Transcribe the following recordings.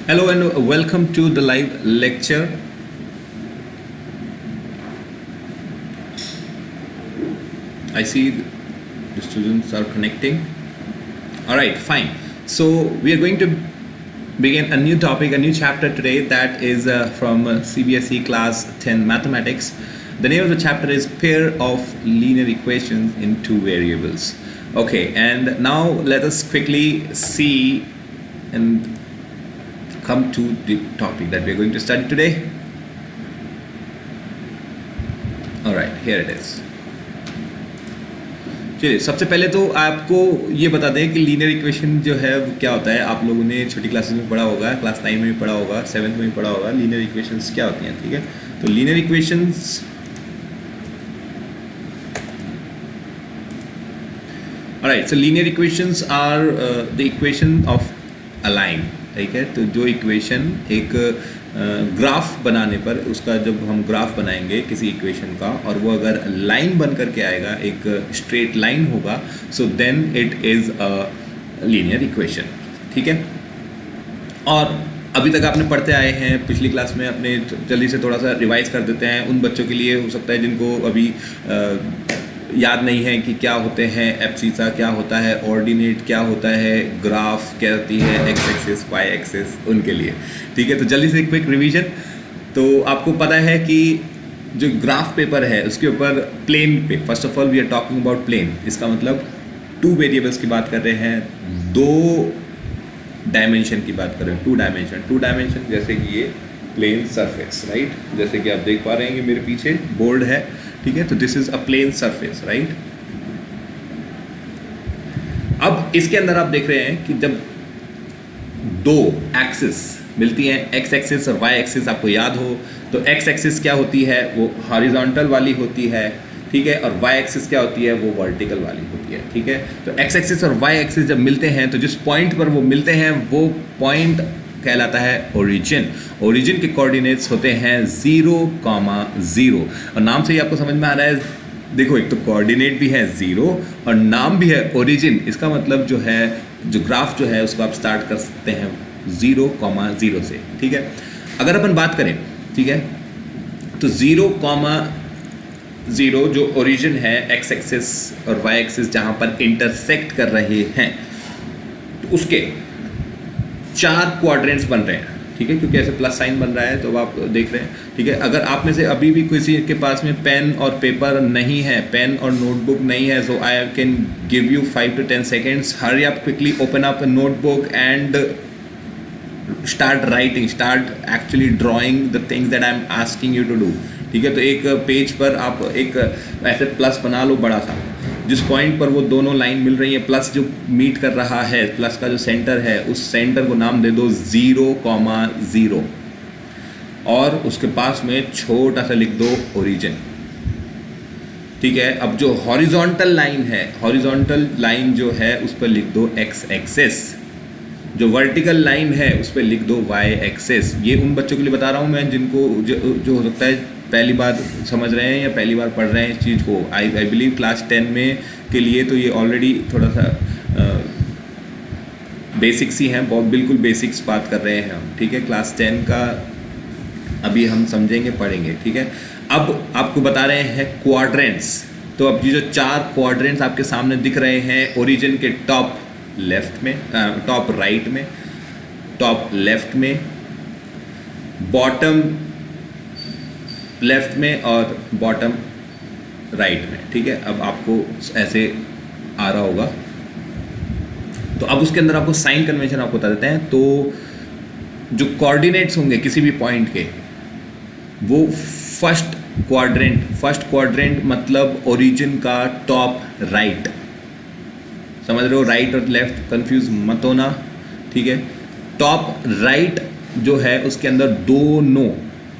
Hello and welcome to the live lecture. I see the students are connecting. All right, fine. So we are going to begin a new topic, a new chapter today that is from CBSE class 10 mathematics. The name of the chapter is pair of linear equations in two variables. Okay, and now let us quickly see and come to the topic that we are going to study today. All right, here it is. चलिए सबसे पहले तो आपको ये बता दें कि linear equation जो है वो क्या होता है. आप लोगों ने छोटी क्लासेस में पढ़ा होगा, क्लास 9 में भी पढ़ा होगा, 7th में भी पढ़ा होगा. लीनियर इक्वेशंस क्या होती हैं, ठीक है. तो linear equations alright, so linear equations are the equation of a line, ठीक है. तो जो इक्वेशन एक ग्राफ बनाने पर, उसका जब हम ग्राफ बनाएंगे किसी इक्वेशन का और वो अगर लाइन बन करके आएगा, एक स्ट्रेट लाइन होगा, so then it is a linear equation, ठीक है. और अभी तक आपने पढ़ते आए हैं, पिछली क्लास में अपने जल्दी से थोड़ा सा रिवाइज कर देते हैं उन बच्चों के लिए. हो सकता है जिनको अभी याद नहीं है कि क्या होते हैं एब्सिसा, क्या होता है ऑर्डिनेट, क्या होता है ग्राफ, क्या होती है एक्स एक्सिस, वाई एक्सिस, उनके लिए, ठीक है. तो जल्दी से क्विक रिवीजन. तो आपको पता है कि जो ग्राफ पेपर है उसके ऊपर प्लेन पे, first of all we are talking about plane. इसका मतलब टू वेरिएबल्स की बात कर रहे हैं, दो डायमेंशन की बात कर रहे हैं. टू डायमेंशन जैसे कि ये प्लेन सरफेस, राइट. जैसे कि आप देख पा रहे हैं कि मेरे पीछे बोर्ड है, ठीक है. तो this is a plane surface, right. अब इसके अंदर आप देख रहे हैं कि जब दो एक्सिस मिलती हैं, एक्स एक्सिस और वाई एक्सिस, आपको याद हो तो एक्स एक्सिस क्या होती है, वो हॉरिजॉन्टल वाली होती है, ठीक है. और वाई एक्सिस क्या होती है, वो वर्टिकल वाली होती है, ठीक है. तो एक्स एक्सिस और वाई एक्सिस जब मिलते हैं तो जिस पॉइंट पर वो मिलते हैं वो पॉइंट कहलाता है ओरिजिन. ओरिजिन के कोऑर्डिनेट्स होते हैं 0,0 और नाम से ही आपको समझ में आ रहा है. देखो, एक तो कोऑर्डिनेट भी है 0 और नाम भी है ओरिजिन. इसका मतलब जो है, जो ग्राफ जो है उसको आप स्टार्ट कर सकते हैं 0,0 से, ठीक है. अगर अपन बात करें, ठीक है, तो 0,0 जो ओरिजिन है, एक्स एक्सिस और वाई एक्सिस जहां पर इंटरसेक्ट कर रहे हैं, तो उसके 4 क्वाड्रेंट्स बन रहे हैं, ठीक है. क्योंकि ऐसे प्लस साइन बन रहा है तो आप देख रहे हैं, ठीक है. अगर आप में से अभी भी किसी के पास में पेन और पेपर नहीं है, पेन और नोटबुक नहीं है, so I can give you 5 to 10 seconds. Hurry up, quickly open up a notebook and start writing, start actually drawing the things that I'm asking you to do, ठीक है. तो एक page पर आप एक ऐसे प्लस बना लो बड़ा सा, जिस पॉइंट पर वो दोनों लाइन मिल रही है, प्लस जो मीट कर रहा है, प्लस का जो सेंटर है, उस सेंटर को नाम दे दो 0,0 और उसके पास में छोटा सा लिख दो ओरिजिन, ठीक है. अब जो हॉरिजॉन्टल लाइन है, हॉरिजॉन्टल लाइन जो है उस पर लिख दो एक्स एक्सिस. जो वर्टिकल लाइन है उस पर लिख दो वाई एक्सिस. ये उन बच्चों के लिए बता रहा हूँ मैं जिनको जो हो सकता है पहली बार समझ रहे हैं या पहली बार पढ़ रहे हैं इस चीज़ को. आई बिलीव क्लास 10 में के लिए तो ये ऑलरेडी थोड़ा सा बेसिक्स ही हैं, बहुत बिल्कुल बेसिक्स बात कर रहे हैं हम, ठीक है. क्लास 10 का अभी हम समझेंगे, पढ़ेंगे, ठीक है. अब आपको बता रहे हैं क्वाड्रेंट्स. तो अब ये जो 4 क्वाड्रेंट्स आपके सामने दिख रहे हैं, ओरिजिन के टॉप लेफ्ट में, टॉप राइट में, टॉप लेफ्ट में, बॉटम लेफ्ट में और बॉटम राइट में, ठीक है. अब आपको ऐसे आ रहा होगा. तो अब उसके अंदर आपको साइन कन्वेंशन आपको बता देते हैं. तो जो कोऑर्डिनेट्स होंगे किसी भी पॉइंट के, वो फर्स्ट क्वाड्रेंट मतलब ओरिजिन का टॉप राइट. समझ रहे हो, राइट और लेफ्ट कंफ्यूज मत होना, ठीक है. टॉप राइट जो है उसके अंदर दोनों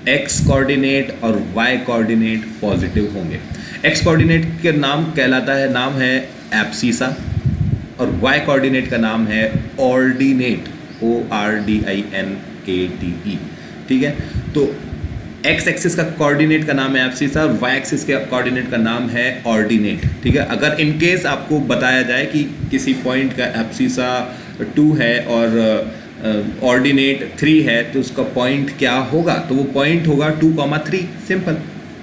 एक्स कोऑर्डिनेट और वाई कोऑर्डिनेट पॉजिटिव होंगे. एक्स कोऑर्डिनेट के नाम कहलाता है, नाम है एब्सिसा, और वाई कोऑर्डिनेट का नाम है ऑर्डिनेट, ORDINATE, ठीक है. तो एक्स एक्सिस का कोऑर्डिनेट का नाम है एब्सिसा, वाई एक्सिस के कोऑर्डिनेट का नाम है ऑर्डिनेट, ठीक है. अगर इन केस आपको बताया जाए कि किसी पॉइंट का एब्सिसा 2 है और ऑर्डिनेट 3 है तो उसका पॉइंट क्या होगा, तो वो पॉइंट होगा 2,3, सिंपल,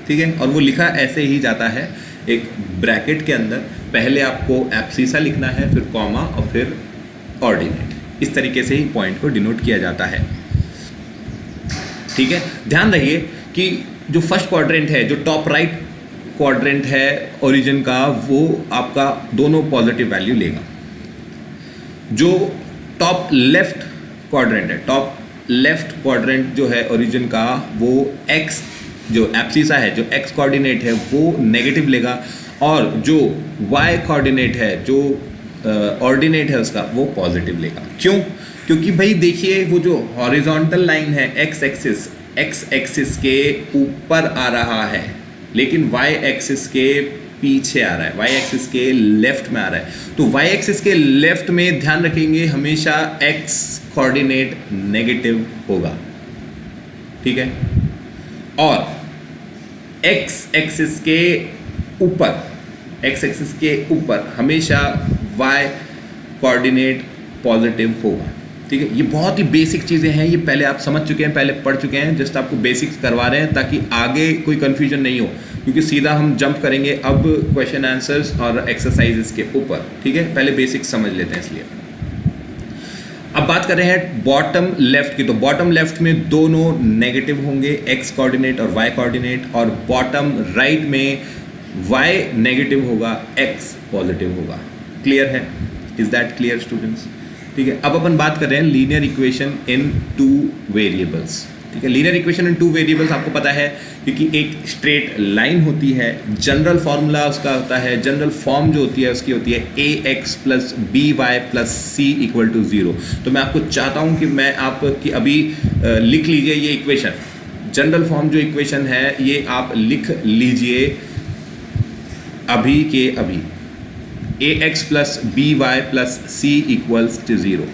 ठीक है। और वो लिखा ऐसे ही जाता है एक ब्रैकेट के अंदर, पहले आपको एब्सिसा लिखना है, फिर कॉमा और फिर ऑर्डिनेट। इस तरीके से ही पॉइंट को डिनोट किया जाता है, ठीक है। ध्यान रहिए कि जो फर्स्ट क्वाड्रेंट है, जो टॉप राइट क्वाड्रेंट है ओरिजिन का, वो आपका दोनों पॉजिटिव वैल्यू लेगा। जो टॉप लेफ्ट क्वाड्रेंट है, टॉप लेफ्ट क्वाड्रेंट जो है ओरिजिन का, वो एक्स जो एब्सिसा है, जो एक्स कोऑर्डिनेट है, वो नेगेटिव लेगा, और जो वाई कोऑर्डिनेट है, जो ऑर्डिनेट है उसका, वो पॉजिटिव लेगा। क्यों? क्योंकि भाई देखिए वो जो हॉरिजॉन्टल लाइन है एक्स एक्सिस के ऊपर आ रहा है, लेकिन वाई एक्सिस के पीछे आ रहा है, वाई एक्सिस के लेफ्ट में आ रहा है। तो वाई एक्सिस के लेफ्ट में ध्यान रखेंगे हमेशा एक्स कोऑर्डिनेट नेगेटिव होगा, ठीक है। और एक्स एक्सिस के ऊपर हमेशा वाई कोऑर्डिनेट पॉजिटिव होगा, ठीक है। ये बहुत ही बेसिक चीज़ें हैं, ये पहले आप समझ चुके हैं, पहले पढ़ चुके हैं, जस्ट आपको बेसिक्स करवा रहे हैं ताकि आगे कोई कन्फ्यूजन नहीं हो, क्योंकि सीधा हम जंप करेंगे अब क्वेश्चन आंसर्स और एक्सरसाइजेस के ऊपर, ठीक है। पहले बेसिक्स समझ लेते हैं। इसलिए अब बात कर रहे हैं बॉटम लेफ्ट की, तो बॉटम लेफ्ट में दोनों नेगेटिव होंगे, एक्स कोऑर्डिनेट और वाई कोऑर्डिनेट, और बॉटम राइट में वाई नेगेटिव होगा, एक्स पॉजिटिव होगा। क्लियर है? Is that clear students? ठीक है। अब अपन बात कर रहे हैं लीनियर इक्वेशन इन 2 वेरिएबल्स, ठीक है। लीनियर इक्वेशन इन 2 वेरिएबल्स आपको पता है, क्योंकि एक स्ट्रेट लाइन होती है, जनरल फॉर्मूला उसका होता है, जनरल फॉर्म जो होती है उसकी होती है ax + by + c = 0। तो मैं आपको चाहता हूं कि मैं आपकी अभी लिख लीजिए ये इक्वेशन, जनरल फॉर्म जो इक्वेशन है ये आप लिख लीजिए अभी के अभी, ax + by + c = 0,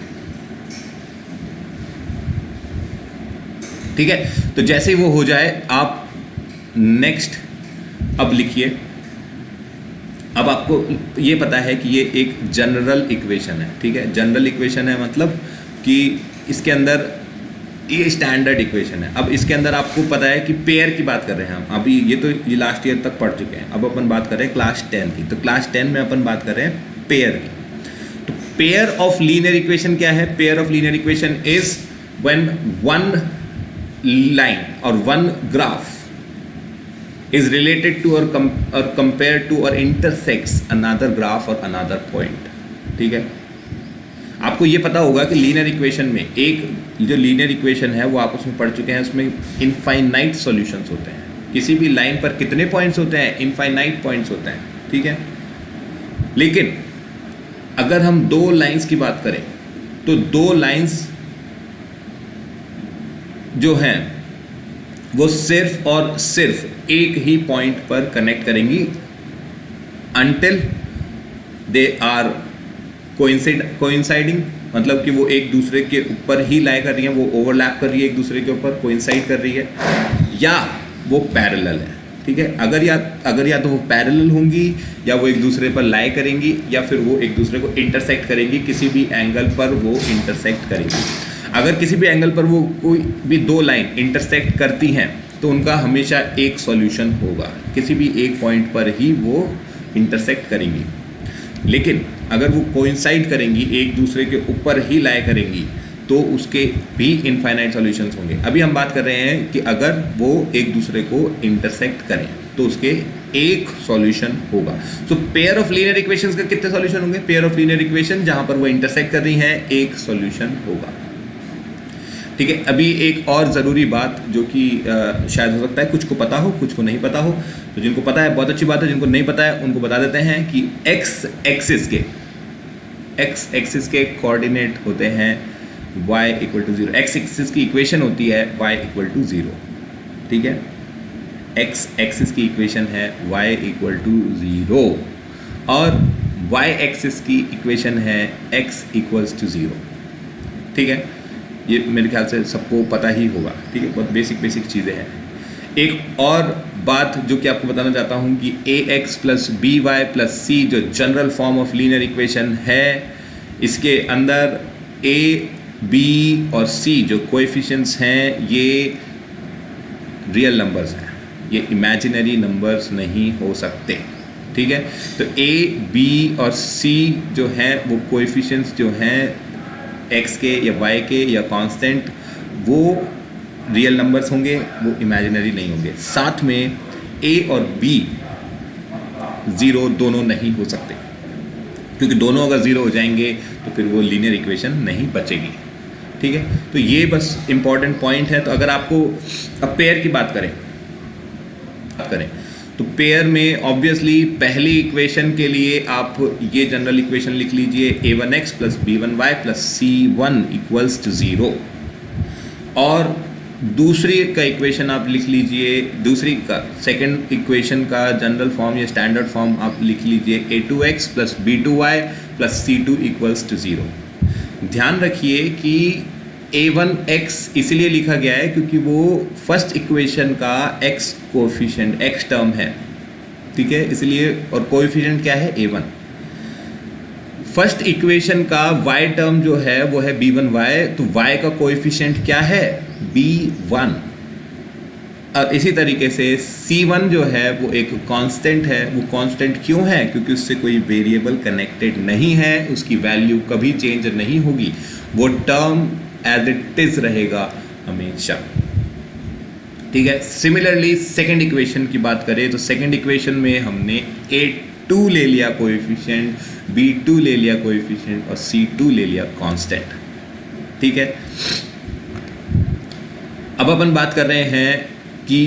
ठीक है। तो जैसे ही वो हो जाए आप नेक्स्ट अब लिखिए। अब आपको ये पता है कि ये एक जनरल इक्वेशन है, ठीक है। जनरल इक्वेशन है मतलब कि इसके अंदर ये स्टैंडर्ड इक्वेशन है। अब इसके अंदर आपको पता है कि पेयर की बात कर रहे हैं हम, अभी ये तो ये लास्ट ईयर तक पढ़ चुके हैं, अब अपन बात कर रहे हैं क्लास 10 की। तो क्लास 10 में अपन बात कर रहे हैं पेयर की। तो पेयर ऑफ लीनियर इक्वेशन क्या है? Pair of linear equation is when one line or one graph is related to or compared to or intersects another graph or another point, ठीक है। आपको ये पता होगा कि लीनियर इक्वेशन में एक जो लीनियर इक्वेशन है वो आप उसमें पढ़ चुके हैं, उसमें इनफाइनाइट सॉल्यूशंस होते हैं। किसी भी लाइन पर कितने पॉइंट्स होते हैं? इनफाइनाइट पॉइंट्स होते हैं, ठीक है। लेकिन अगर हम 2 लाइंस की बात करें तो 2 लाइंस जो हैं वो सिर्फ और सिर्फ एक ही पॉइंट पर कनेक्ट करेंगी until they are coinciding, मतलब कि वो एक दूसरे के ऊपर ही लाई कर रही है, वो ओवरलैप कर रही है एक दूसरे के ऊपर, कोइंसाइड कर रही है, या वो पैरेलल है, ठीक है। अगर या तो वो पैरेलल होंगी, या वो एक दूसरे पर लाई करेंगी, या फिर वो एक दूसरे को इंटरसेक्ट करेंगी, किसी भी एंगल पर वो इंटरसेक्ट करेंगी। अगर किसी भी एंगल पर वो कोई भी 2 लाइन इंटरसेक्ट करती हैं तो उनका हमेशा एक सॉल्यूशन होगा, किसी भी एक पॉइंट पर ही वो इंटरसेक्ट करेंगी। लेकिन अगर वो कोइंसाइड करेंगी, एक दूसरे के ऊपर ही लाई करेंगी, तो उसके भी इनफाइनाइट सॉल्यूशंस होंगे। अभी हम बात कर रहे हैं कि अगर वो एक दूसरे को इंटरसेक्ट करें तो उसके एक सॉल्यूशन होगा। तो पेयर ऑफ लीनियर इक्वेशंस का कितने सॉल्यूशन होंगे? पेयर ऑफ लीनियर इक्वेशन जहां पर वो इंटरसेक्ट कर रही हैं, एक सॉल्यूशन होगा, ठीक है। अभी एक और ज़रूरी बात जो कि शायद हो सकता है कुछ को पता हो, कुछ को नहीं पता हो, तो जिनको पता है बहुत अच्छी बात है, जिनको नहीं पता है उनको बता देते हैं कि एक्स एक्सिस के कोऑर्डिनेट होते हैं y = 0। एक्स एक्सिस की इक्वेशन होती है y = 0, ठीक है। एक्स एक्सिस की इक्वेशन है y = 0 और y एक्सिस की इक्वेशन है x = 0, ठीक है। ये मेरे ख्याल से सबको पता ही होगा, ठीक है। बहुत बेसिक चीज़ें हैं। एक और बात जो कि आपको बताना चाहता हूँ कि ax + by + c जो general form of linear equation है, इसके अंदर a बी और सी जो कोएफिशिएंट्स हैं ये रियल नंबर्स हैं, ये इमेजिनरी नंबर्स नहीं हो सकते, ठीक है। तो ए बी और सी जो हैं वो कोएफिशिएंट्स जो हैं एक्स के या वाई के या कांस्टेंट, वो रियल नंबर्स होंगे, वो इमेजिनरी नहीं होंगे। साथ में ए और बी ज़ीरो दोनों नहीं हो सकते, क्योंकि दोनों अगर ज़ीरो हो जाएंगे तो फिर वो लीनियर इक्वेशन नहीं बचेगी, ठीक है। तो ये बस इंपॉर्टेंट पॉइंट है। तो अगर आपको अब पेयर की बात करें तो पेयर में ऑब्वियसली पहली इक्वेशन के लिए आप ये जनरल इक्वेशन लिख लीजिए, a1x plus b1y plus c1 equals to 0। और दूसरी का इक्वेशन आप लिख लीजिए, दूसरी का सेकंड इक्वेशन का जनरल फॉर्म या स्टैंडर्ड फॉर्म आप लिख लीजिए, a2x plus b2y plus c2 equals to 0। ध्यान रखिए कि a1x इसलिए लिखा गया है क्योंकि वो फर्स्ट इक्वेशन का x कोएफिशिएंट x टर्म है, ठीक है, इसलिए। और कोएफिशिएंट क्या है? a1। फर्स्ट इक्वेशन का y टर्म जो है वो है b1y, तो y का कोएफिशिएंट क्या है? b1। और इसी तरीके से c1 जो है वो एक कांस्टेंट है। वो कांस्टेंट क्यों है? क्योंकि उससे कोई वेरिएबल कनेक्टेड नहीं है, उसकी वैल्यू कभी चेंज नहीं होगी, वो टर्म एज इट इज रहेगा हमेशा, ठीक है। सिमिलरली सेकंड इक्वेशन की बात करें तो सेकंड इक्वेशन में हमने a2 ले लिया कोएफिशिएंट, b2 ले लिया कोएफिशिएंट और c2 ले लिया कांस्टेंट, ठीक है। अब अपन बात कर रहे हैं कि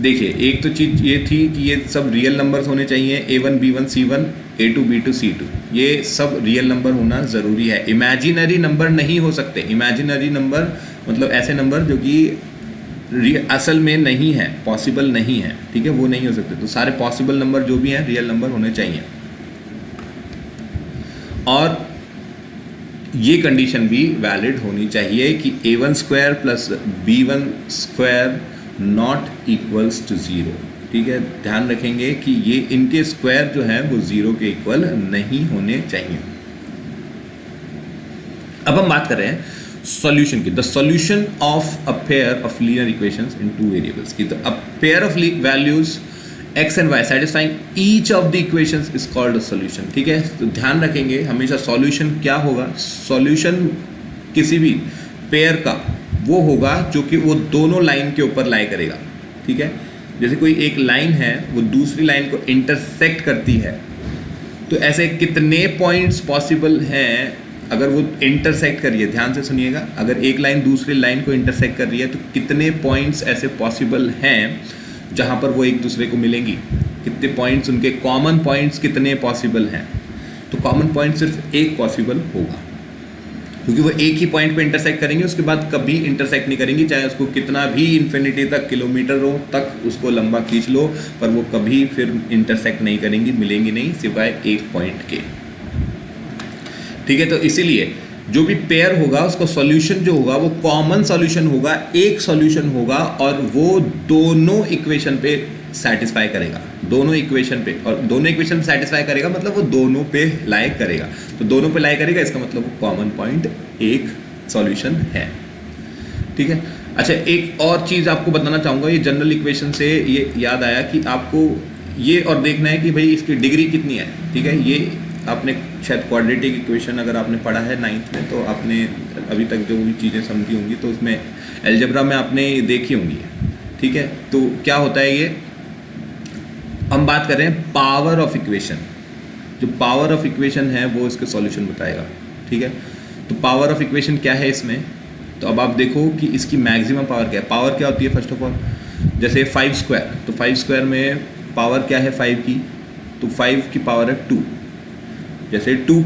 देखिए, एक तो चीज़ ये थी कि ये सब रियल नंबर्स होने चाहिए, a1 b1 c1 a2 b2 c2, ये सब रियल नंबर होना ज़रूरी है। इमेजिनरी नंबर नहीं हो सकते। इमेजिनरी नंबर मतलब ऐसे नंबर जो कि असल में नहीं है, पॉसिबल नहीं है, ठीक है, वो नहीं हो सकते। तो सारे पॉसिबल नंबर जो भी हैं रियल नंबर होने चाहिए। और ये कंडीशन भी वैलिड होनी चाहिए कि a1 square plus b1 square not equals to 0, ठीक है। ध्यान रखेंगे कि ये इनके स्क्वायर जो है वो 0 के इक्वल नहीं होने चाहिए। अब हम बात कर रहे हैं सॉल्यूशन की। The solution of a pair of linear equations in two variables की। तो अ pair of values x and y satisfying each of the equations is called a solution, ठीक है। तो ध्यान रखेंगे हमेशा सॉल्यूशन क्या होगा? सॉल्यूशन किसी भी पेयर का वो होगा जो कि वो दोनों लाइन के ऊपर लाई करेगा, ठीक है। जैसे कोई एक लाइन है वो दूसरी लाइन को इंटरसेक्ट करती है, तो ऐसे कितने पॉइंट्स पॉसिबल हैं अगर वो इंटरसेक्ट कर रही है? ध्यान से सुनिएगा, अगर एक लाइन दूसरी लाइन को इंटरसेक्ट कर रही है तो कितने पॉइंट्स ऐसे पॉसिबल हैं जहाँ पर वो एक दूसरे को मिलेंगी? कितने पॉइंट्स, उनके कॉमन पॉइंट्स कितने पॉसिबल हैं? तो कॉमन पॉइंट सिर्फ एक पॉसिबल होगा, क्योंकि वो एक ही पॉइंट पे इंटरसेक्ट करेंगे, उसके बाद कभी इंटरसेक्ट नहीं करेंगी, चाहे उसको कितना भी इन्फिनिटी तक, किलोमीटरों तक उसको लंबा खींच लो, पर वो कभी फिर इंटरसेक्ट नहीं करेंगी, मिलेंगी नहीं सिवाय एक पॉइंट के, ठीक है। तो इसीलिए जो भी पेयर होगा उसका सॉल्यूशन जो होगा वो कॉमन सॉल्यूशन होगा, एक सॉल्यूशन होगा, और वो दोनों इक्वेशन पे सेटिस्फाई करेगा, दोनों इक्वेशन पे। और दोनों इक्वेशन सेटिस्फाई करेगा मतलब वो दोनों पे लाई करेगा। तो दोनों पे लाई करेगा इसका मतलब वो कॉमन पॉइंट एक सॉल्यूशन है, ठीक है। अच्छा, एक और चीज़ आपको बताना चाहूँगा, ये जनरल इक्वेशन से ये याद आया कि आपको ये और देखना है कि भाई इसकी डिग्री कितनी है, ठीक है। ये आपने शायद क्वाड्रेटिक इक्वेशन अगर आपने पढ़ा है 9th में, तो आपने अभी तक जो भी चीज़ें समझी होंगी तो उसमें अलजेब्रा में आपने देखी होंगी, ठीक है। तो क्या होता है, ये हम बात कर रहे हैं पावर ऑफ इक्वेशन। जो पावर ऑफ इक्वेशन है वो इसके सॉल्यूशन बताएगा, ठीक है। तो पावर ऑफ इक्वेशन क्या है इसमें? तो अब आप देखो कि इसकी मैक्सिमम पावर क्या है। पावर क्या होती है? फर्स्ट ऑफ ऑल जैसे 5 स्क्वायर, तो 5 स्क्वायर में पावर क्या है 5 की? तो 5 की पावर है 2। जैसे 2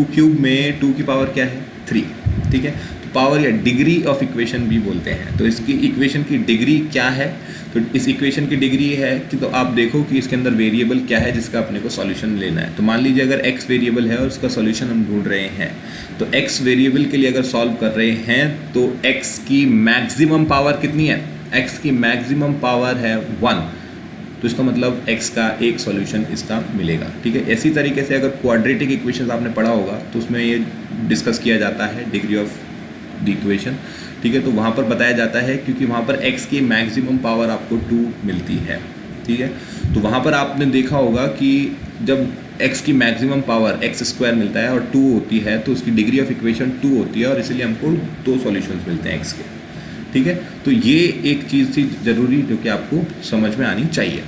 क्यूब में 2 की पावर क्या है? 3, ठीक है। तो पावर या डिग्री ऑफ इक्वेशन भी बोलते हैं। तो इसकी इक्वेशन की डिग्री क्या है? तो इस इक्वेशन की डिग्री है कि तो आप देखो कि इसके अंदर वेरिएबल क्या है जिसका अपने को सॉल्यूशन लेना है। तो मान लीजिए अगर x वेरिएबल है और उसका सॉल्यूशन हम ढूंढ रहे हैं, तो x वेरिएबल के लिए अगर सॉल्व कर रहे हैं तो x की मैक्सिमम पावर कितनी है? x की मैक्सिमम पावर है 1, तो इसका मतलब x का एक सॉल्यूशन इसका मिलेगा, ठीक है। इसी तरीके से अगर क्वाड्रेटिक इक्वेशन आपने पढ़ा होगा तो उसमें ये डिस्कस किया जाता है डिग्री ऑफ द इक्वेशन, ठीक है। तो वहाँ पर बताया जाता है क्योंकि वहाँ पर x की मैक्सिमम पावर आपको 2 मिलती है, ठीक है। तो वहाँ पर आपने देखा होगा कि जब x की मैक्सिमम पावर x² मिलता है और 2 होती है तो उसकी डिग्री ऑफ इक्वेशन 2 होती है और इसलिए हमको 2 सॉल्यूशंस मिलते हैं x के, ठीक है। तो ये एक चीज़ थी ज़रूरी जो कि आपको समझ में आनी चाहिए,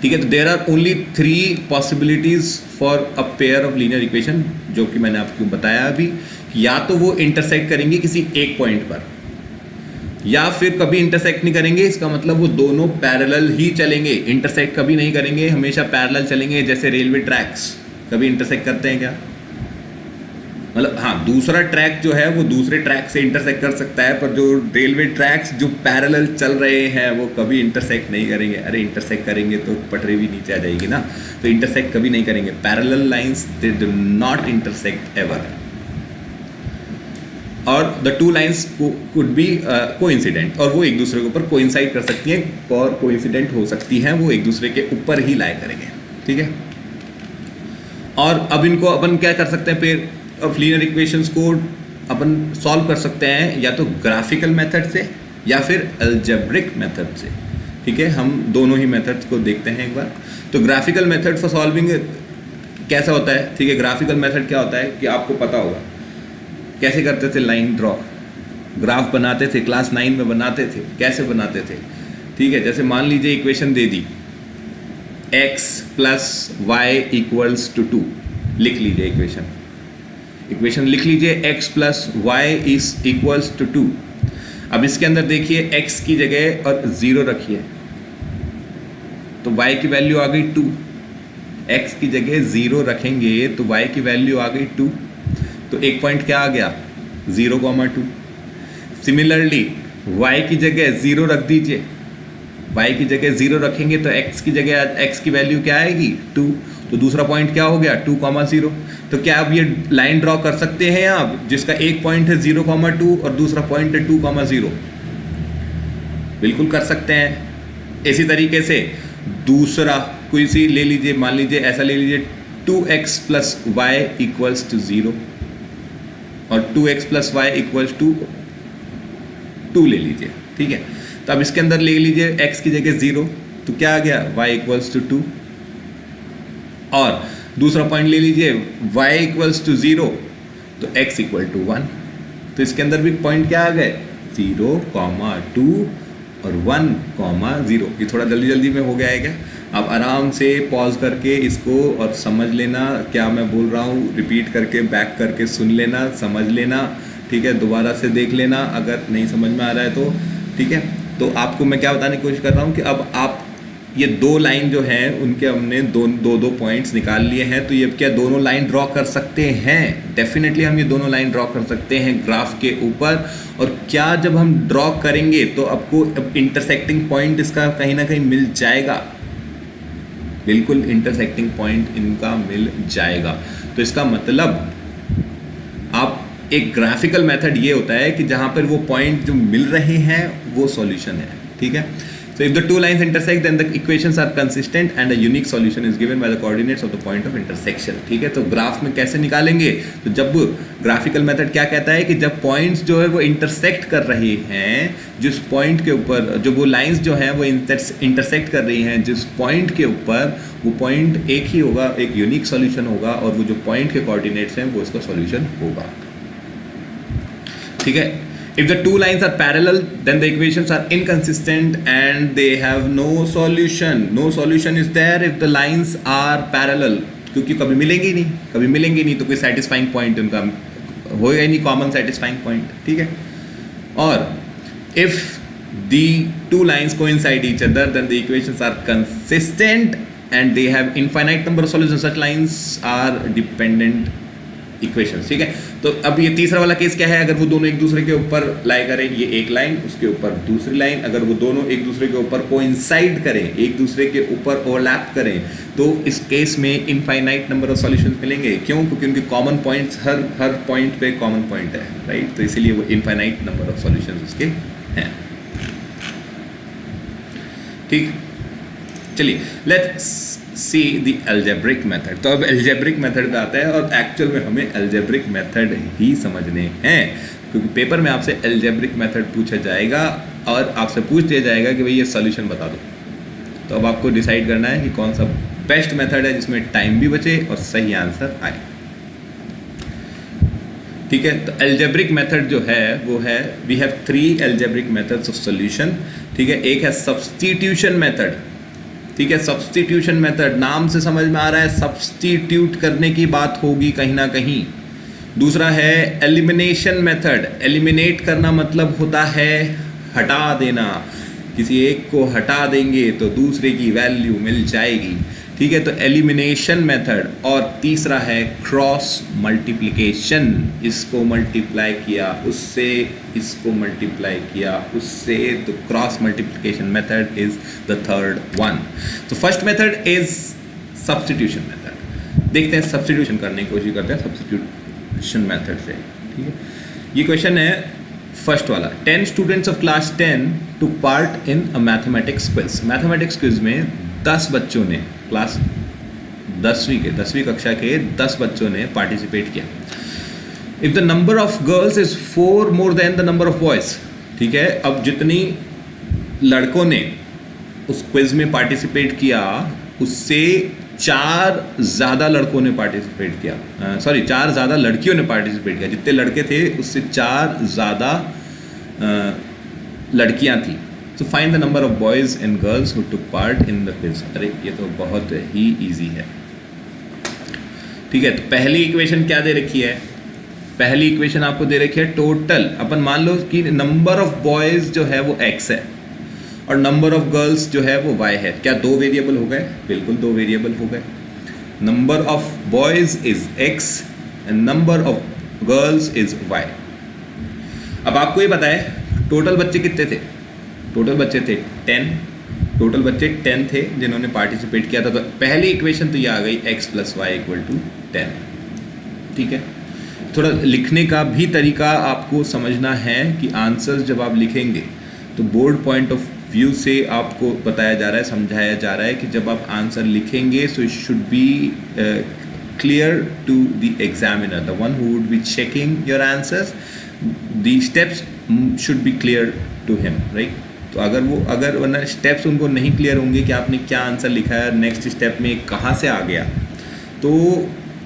ठीक है। तो there are only 3 possibilities for a pair of linear equation, जो कि मैंने आपको बताया अभी, या तो वो इंटरसेक्ट करेंगे किसी एक पॉइंट पर या फिर कभी इंटरसेक्ट नहीं करेंगे, इसका मतलब वो दोनों पैरेलल ही चलेंगे, इंटरसेक्ट कभी नहीं करेंगे, हमेशा पैरेलल चलेंगे। जैसे रेलवे ट्रैक्स कभी इंटरसेक्ट करते हैं क्या? मतलब हाँ, दूसरा ट्रैक जो है वो दूसरे ट्रैक से इंटरसेक्ट कर सकता है, पर जो रेलवे ट्रैक्स जो पैरेलल चल रहे हैं वो कभी इंटरसेक्ट नहीं करेंगे। अरे इंटरसेक्ट करेंगे तो पटरी भी नीचे आ जाएगी ना, तो इंटरसेक्ट कभी नहीं करेंगे। Parallel lines they do not intersect ever, और the 2 lines could be coincident, और वो एक दूसरे के ऊपर कोइंसाइड कर सकती हैं और कोइंसिडेंट हो सकती हैं, वो एक दूसरे के ऊपर ही लाई करेंगे, ठीक है। और अब इनको अपन क्या कर सकते हैं, पेयर ऑफ लीनियर इक्वेशंस को अपन सॉल्व कर सकते हैं या तो ग्राफिकल मेथड से या फिर अलजेब्रिक मेथड से, ठीक है। हम दोनों ही मेथड्स को देखते हैं एक बार। तो ग्राफिकल मेथड फॉर सॉल्विंग कैसा होता है, ठीक है। ग्राफिकल मेथड क्या होता है कि आपको पता होगा कैसे करते थे, लाइन ड्रॉ, ग्राफ बनाते थे, क्लास 9 में बनाते थे। कैसे बनाते थे, ठीक है। जैसे मान लीजिए इक्वेशन दे दी x + y = 2, लिख लीजिए इक्वेशन लिख लीजिए, x + y = 2। अब इसके अंदर देखिए x की जगह और 0 रखिए तो y की वैल्यू आ गई 2, x की जगह 0 रखेंगे तो y की वैल्यू आ गई 2, तो एक पॉइंट क्या आ गया, 0,2। सिमिलरली y की जगह 0 रख दीजिए, y की जगह 0 रखेंगे तो x की जगह x की वैल्यू क्या आएगी, 2, तो दूसरा पॉइंट क्या हो गया, 2,0। तो क्या आप ये लाइन ड्रॉ कर सकते हैं आप, जिसका एक पॉइंट है 0,2 और दूसरा पॉइंट है 2,0? बिल्कुल कर सकते हैं। इसी तरीके से दूसरा कोई सी ले लीजिए, मान लीजिए ऐसा ले लीजिए 2x + y = 0 और 2x + y = 2 ले लीजिए, ठीक है। तो अब इसके अंदर ले लीजिए x की जगह 0 तो क्या आ गया, y = 2, और दूसरा पॉइंट ले लीजिए y = 0 तो x = 1। तो इसके अंदर भी पॉइंट क्या आ गए, 0,2 और 1,0। ये थोड़ा जल्दी में हो गया है क्या? आप आराम से पॉज करके इसको और समझ लेना क्या मैं बोल रहा हूँ, रिपीट करके बैक करके सुन लेना, समझ लेना, ठीक है। दोबारा से देख लेना अगर नहीं समझ में आ रहा है तो, ठीक है। तो आपको मैं क्या बताने की कोशिश कर रहा हूँ कि अब आप ये 2 लाइन जो हैं उनके हमने दो पॉइंट्स निकाल लिए हैं, तो ये क्या दोनों लाइन ड्रॉ कर सकते हैं? डेफिनेटली हम ये दोनों लाइन ड्रॉ कर सकते हैं ग्राफ के ऊपर। और क्या जब हम ड्रॉ करेंगे तो आपको इंटरसेक्टिंग पॉइंट इसका कहीं ना कहीं मिल जाएगा, बिल्कुल इंटरसेक्टिंग पॉइंट इनका मिल जाएगा। तो इसका मतलब आप एक ग्राफिकल मेथड ये होता है कि जहाँ पर वो पॉइंट जो मिल रहे हैं वो सॉल्यूशन है, ठीक है। So if the 2 lines intersect then the equations are consistent and a unique solution is given by the coordinates of the point of intersection, ठीक है। तो ग्राफ में कैसे निकालेंगे, तो जब ग्राफिकल मेथड क्या कहता है कि जब पॉइंट्स जो है वो इंटरसेक्ट कर रहे हैं, जिस पॉइंट के ऊपर जो वो लाइंस जो हैं वो इंटरसेक्ट कर रही हैं जिस पॉइंट के ऊपर, वो पॉइंट एक ही होगा, एक यूनिक सॉल्यूशन होगा, और वो जो पॉइंट के कोऑर्डिनेट्स हैं वो इसका सॉल्यूशन होगा, ठीक है। If the 2 lines are parallel, then the equations are inconsistent and they have no solution. No solution is there if the lines are parallel. क्योंकि कभी मिलेंगी नहीं, तो कोई satisfying point उनका होएगा ही नहीं, common satisfying point, ठीक है। और if the 2 lines coincide each other, then the equations are consistent and they have infinite number of solutions. Such lines are dependent equations, ठीक है। तो अब ये तीसरा वाला केस क्या है, अगर वो दोनों एक दूसरे के ऊपर लाई करें, ये एक लाइन उसके ऊपर दूसरी लाइन, अगर वो दोनों एक दूसरे के ऊपर कोइंसाइड करें, एक दूसरे के ऊपर ओवरलैप करें, तो इस केस में इनफाइनाइट नंबर ऑफ सॉल्यूशंस मिलेंगे। क्यों? क्योंकि उनके कॉमन पॉइंट्स हर पॉइंट पे कॉमन पॉइंट है, राइट। तो इसीलिए वो इनफाइनाइट नंबर ऑफ सॉल्यूशंस उसके हैं, ठीक। चलिए let's see the algebraic method. तो अब अलजेब्रिक मेथड पे आता है और एक्चुअल में हमें अलजेब्रिक मेथड ही समझने हैं, क्योंकि पेपर में आपसे अलजेब्रिक मेथड पूछा जाएगा और आपसे पूछ दिया जाएगा कि भाई ये सॉल्यूशन बता दो। तो अब आपको डिसाइड करना है कि कौन सा बेस्ट मेथड है जिसमें टाइम भी बचे और सही आंसर आए। ठीक है, तो अलजेब्रिक मेथड जो है वो है, we have 3 algebraic methods of solution. ठीक है, एक है सब्स्टिट्यूशन मेथड। ठीक है, सब्स्टिट्यूशन मेथड नाम से समझ में आ रहा है सब्स्टिट्यूट करने की बात होगी कहीं ना कहीं। दूसरा है एलिमिनेशन मेथड। एलिमिनेट करना मतलब होता है हटा देना, किसी एक को हटा देंगे तो दूसरे की वैल्यू मिल जाएगी। ठीक है, तो एलिमिनेशन मेथड। और तीसरा है क्रॉस मल्टीप्लिकेशन। इसको मल्टीप्लाई किया उससे, इसको मल्टीप्लाई किया उससे, तो cross multiplication method is the third one. तो first method is substitution method. देखते हैं सब्स्टिट्यूशन करने की कोशिश करते हैं सब्स्टिट्यूशन मेथड से। ठीक है, ये क्वेश्चन है फर्स्ट वाला। 10 students of class 10 took part in a mathematics quiz. Mathematics quiz में 10 बच्चों ने, क्लास 10वीं कक्षा के 10 बच्चों ने पार्टिसिपेट किया। If the number of girls is 4 more than the number of boys. ठीक है, अब जितनी लड़कों ने उस क्विज में पार्टिसिपेट किया उससे 4 ज़्यादा लड़कों ने पार्टिसिपेट किया, 4 ज़्यादा लड़कियों ने पार्टिसिपेट किया। जितने लड़के थे उससे 4 ज़्यादा लड़कियां थी। तो find the number of boys and girls who took part in the quiz. अरे ये तो बहुत ही इजी है। ठीक है, तो पहली इक्वेशन क्या दे रखी है? पहली इक्वेशन आपको दे रखी है टोटल। अपन मान लो कि नंबर ऑफ बॉयज़ जो है वो x है और नंबर ऑफ गर्ल्स जो है वो y है। क्या 2 वेरिएबल हो गए? बिल्कुल 2 वेरिएबल हो गए। Number of boys is x and number of girls is y। अब आपको ये पता है टोटल बच्चे कितने थे? टोटल बच्चे थे 10। टोटल बच्चे 10 थे जिन्होंने पार्टिसिपेट किया था। तो पहली इक्वेशन तो ये आ गई x + y = 10। ठीक है, थोड़ा लिखने का भी तरीका आपको समझना है कि आंसर जब आप लिखेंगे तो बोर्ड पॉइंट ऑफ व्यू से आपको बताया जा रहा है, समझाया जा रहा है कि जब आप आंसर लिखेंगे so it should be clear to the examiner, the one who would be checking your answers, the steps should be clear to him, right. तो अगर वरना स्टेप्स उनको नहीं क्लियर होंगे कि आपने क्या आंसर लिखा है, नेक्स्ट स्टेप में कहाँ से आ गया, तो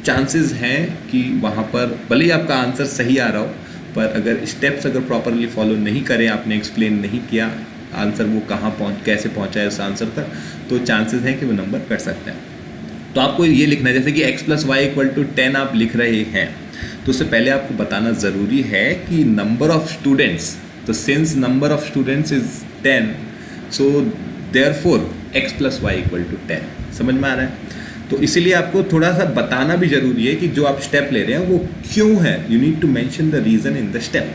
चांसेस हैं कि वहाँ पर भले ही आपका आंसर सही आ रहा हो, पर अगर स्टेप्स अगर प्रॉपरली फॉलो नहीं करें, आपने एक्सप्लेन नहीं किया आंसर वो कैसे पहुँचा है उस आंसर तक, तो चांसेस हैं कि वो नंबर कट सकते हैं। तो आपको ये लिखना है, जैसे कि x + y = 10 आप लिख रहे हैं, तो उससे पहले आपको बताना ज़रूरी है कि नंबर ऑफ स्टूडेंट्स, तो since number of students is 10, so therefore x + y = 10। समझ में आ रहा है? तो इसीलिए आपको थोड़ा सा बताना भी ज़रूरी है कि जो आप स्टेप ले रहे हैं वो क्यों है। You need to mention the reason in the step.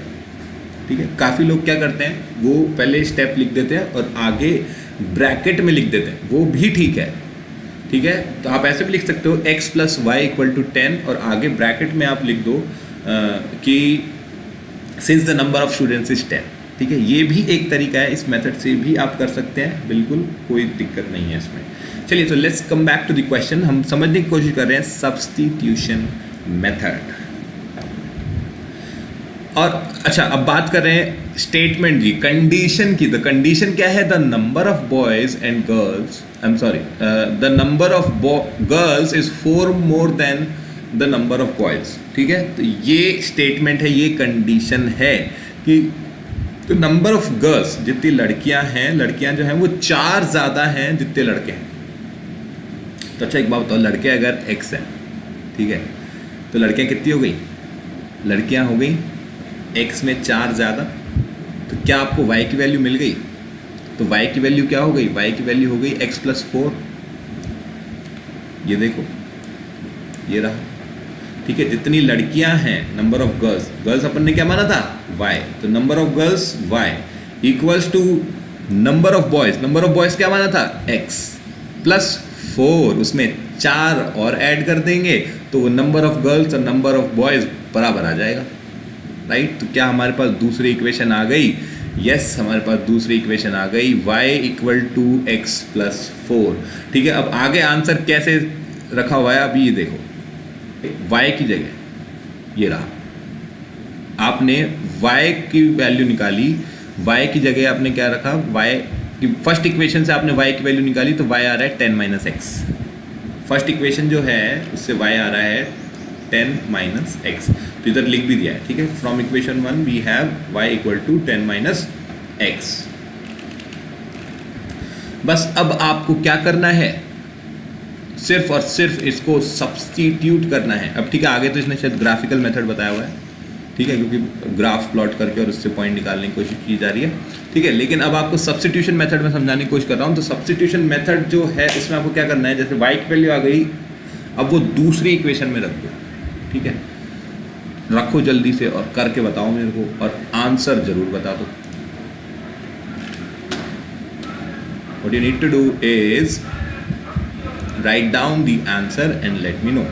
ठीक है, काफ़ी लोग क्या करते हैं, वो पहले स्टेप लिख देते हैं और आगे ब्रैकेट में लिख देते हैं, वो भी ठीक है। ठीक है, तो आप ऐसे भी लिख सकते हो x + y = 10 और आगे ब्रैकेट में आप लिख दो कि since the number of students is 10। ठीक है, ये भी एक तरीका है, इस मेथड से भी आप कर सकते हैं, बिल्कुल कोई दिक्कत नहीं है इसमें। चलिए, तो let's come back to the question. हम समझने की कोशिश कर रहे हैं सब्स्टिट्यूशन मेथड। और अच्छा, अब बात कर रहे हैं स्टेटमेंट की, कंडीशन की। द कंडीशन क्या है? The number of boys and girls, the number of girls is 4 more than the number of boys. ठीक है, तो ये स्टेटमेंट है, ये कंडीशन है कि तो नंबर ऑफ गर्ल्स, जितनी लड़कियां हैं, लड़कियां जो हैं वो 4 ज़्यादा हैं जितने लड़के हैं। तो अच्छा, एक बात बताओ, लड़के अगर x हैं, ठीक है, तो लड़कियां कितनी हो गई? लड़कियां हो गई x में 4 ज़्यादा। तो क्या आपको y की वैल्यू मिल गई? तो y की वैल्यू क्या हो गई? y की वैल्यू हो गई x + 4। ये देखो, ये रहा। ठीक है, जितनी लड़कियां हैं, नंबर ऑफ गर्ल्स, गर्ल्स अपन ने क्या माना था? y। तो number of girls y equals to number of boys, number of boys क्या माना था? x + 4, उसमें 4 और ऐड कर देंगे तो नंबर ऑफ गर्ल्स और नंबर ऑफ बॉयज बराबर आ जाएगा, राइट। तो क्या हमारे पास दूसरी इक्वेशन आ गई यस, हमारे पास दूसरी इक्वेशन आ गई, y equal to x plus 4। ठीक है, अब आगे आंसर कैसे रखा हुआ है, अभी ये देखो, y की जगह ये रहा, आपने y की वैल्यू निकाली, y की जगह आपने क्या रखा, y की फर्स्ट इक्वेशन से आपने y की वैल्यू निकाली तो y आ रहा है 10 माइनस एक्स। फर्स्ट इक्वेशन जो है उससे y आ रहा है 10 माइनस एक्स, तो इधर लिख भी दिया है। ठीक है, from equation 1 we have y equal to 10 minus x. बस अब आपको क्या करना है, सिर्फ और सिर्फ इसको सब्स्टिट्यूट करना है। अब ठीक है, आगे तो इसने शायद ग्राफिकल मेथड बताया हुआ है, ठीक है, क्योंकि ग्राफ प्लॉट करके और उससे पॉइंट निकालने की कोशिश की जा रही है। ठीक है, लेकिन अब आपको सब्स्टिट्यूशन मेथड में समझाने की कोशिश कर रहा हूँ। तो सब्स्टिट्यूशन मेथड जो है इसमें आपको क्या करना है, जैसे y की वैल्यू आ गई, अब वो दूसरी इक्वेशन में रख दो। ठीक है, रखो जल्दी से और करके बताओ मेरे को, और आंसर जरूर बता दो। What you need to do is write down the answer and let me know.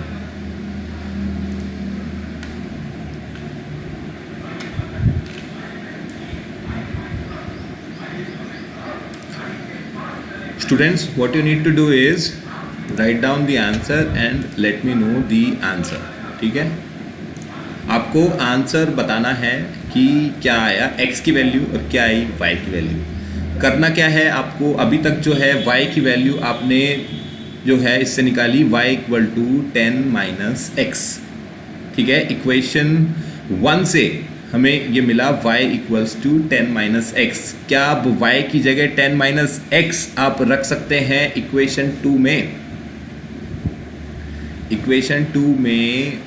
Students, what you need to do is write down the answer and let me know the answer. ठीक है, आपको answer बताना है कि क्या आया x की value और क्या आई y की वैल्यू। करना क्या है आपको, अभी तक जो है y की वैल्यू आपने जो है इससे निकाली, y equal to 10 minus x. ठीक है, इक्वेशन 1 से हमें ये मिला y equals to 10 minus x. क्या आप y की जगह 10 माइनस एक्स आप रख सकते हैं इक्वेशन 2 में? इक्वेशन 2 में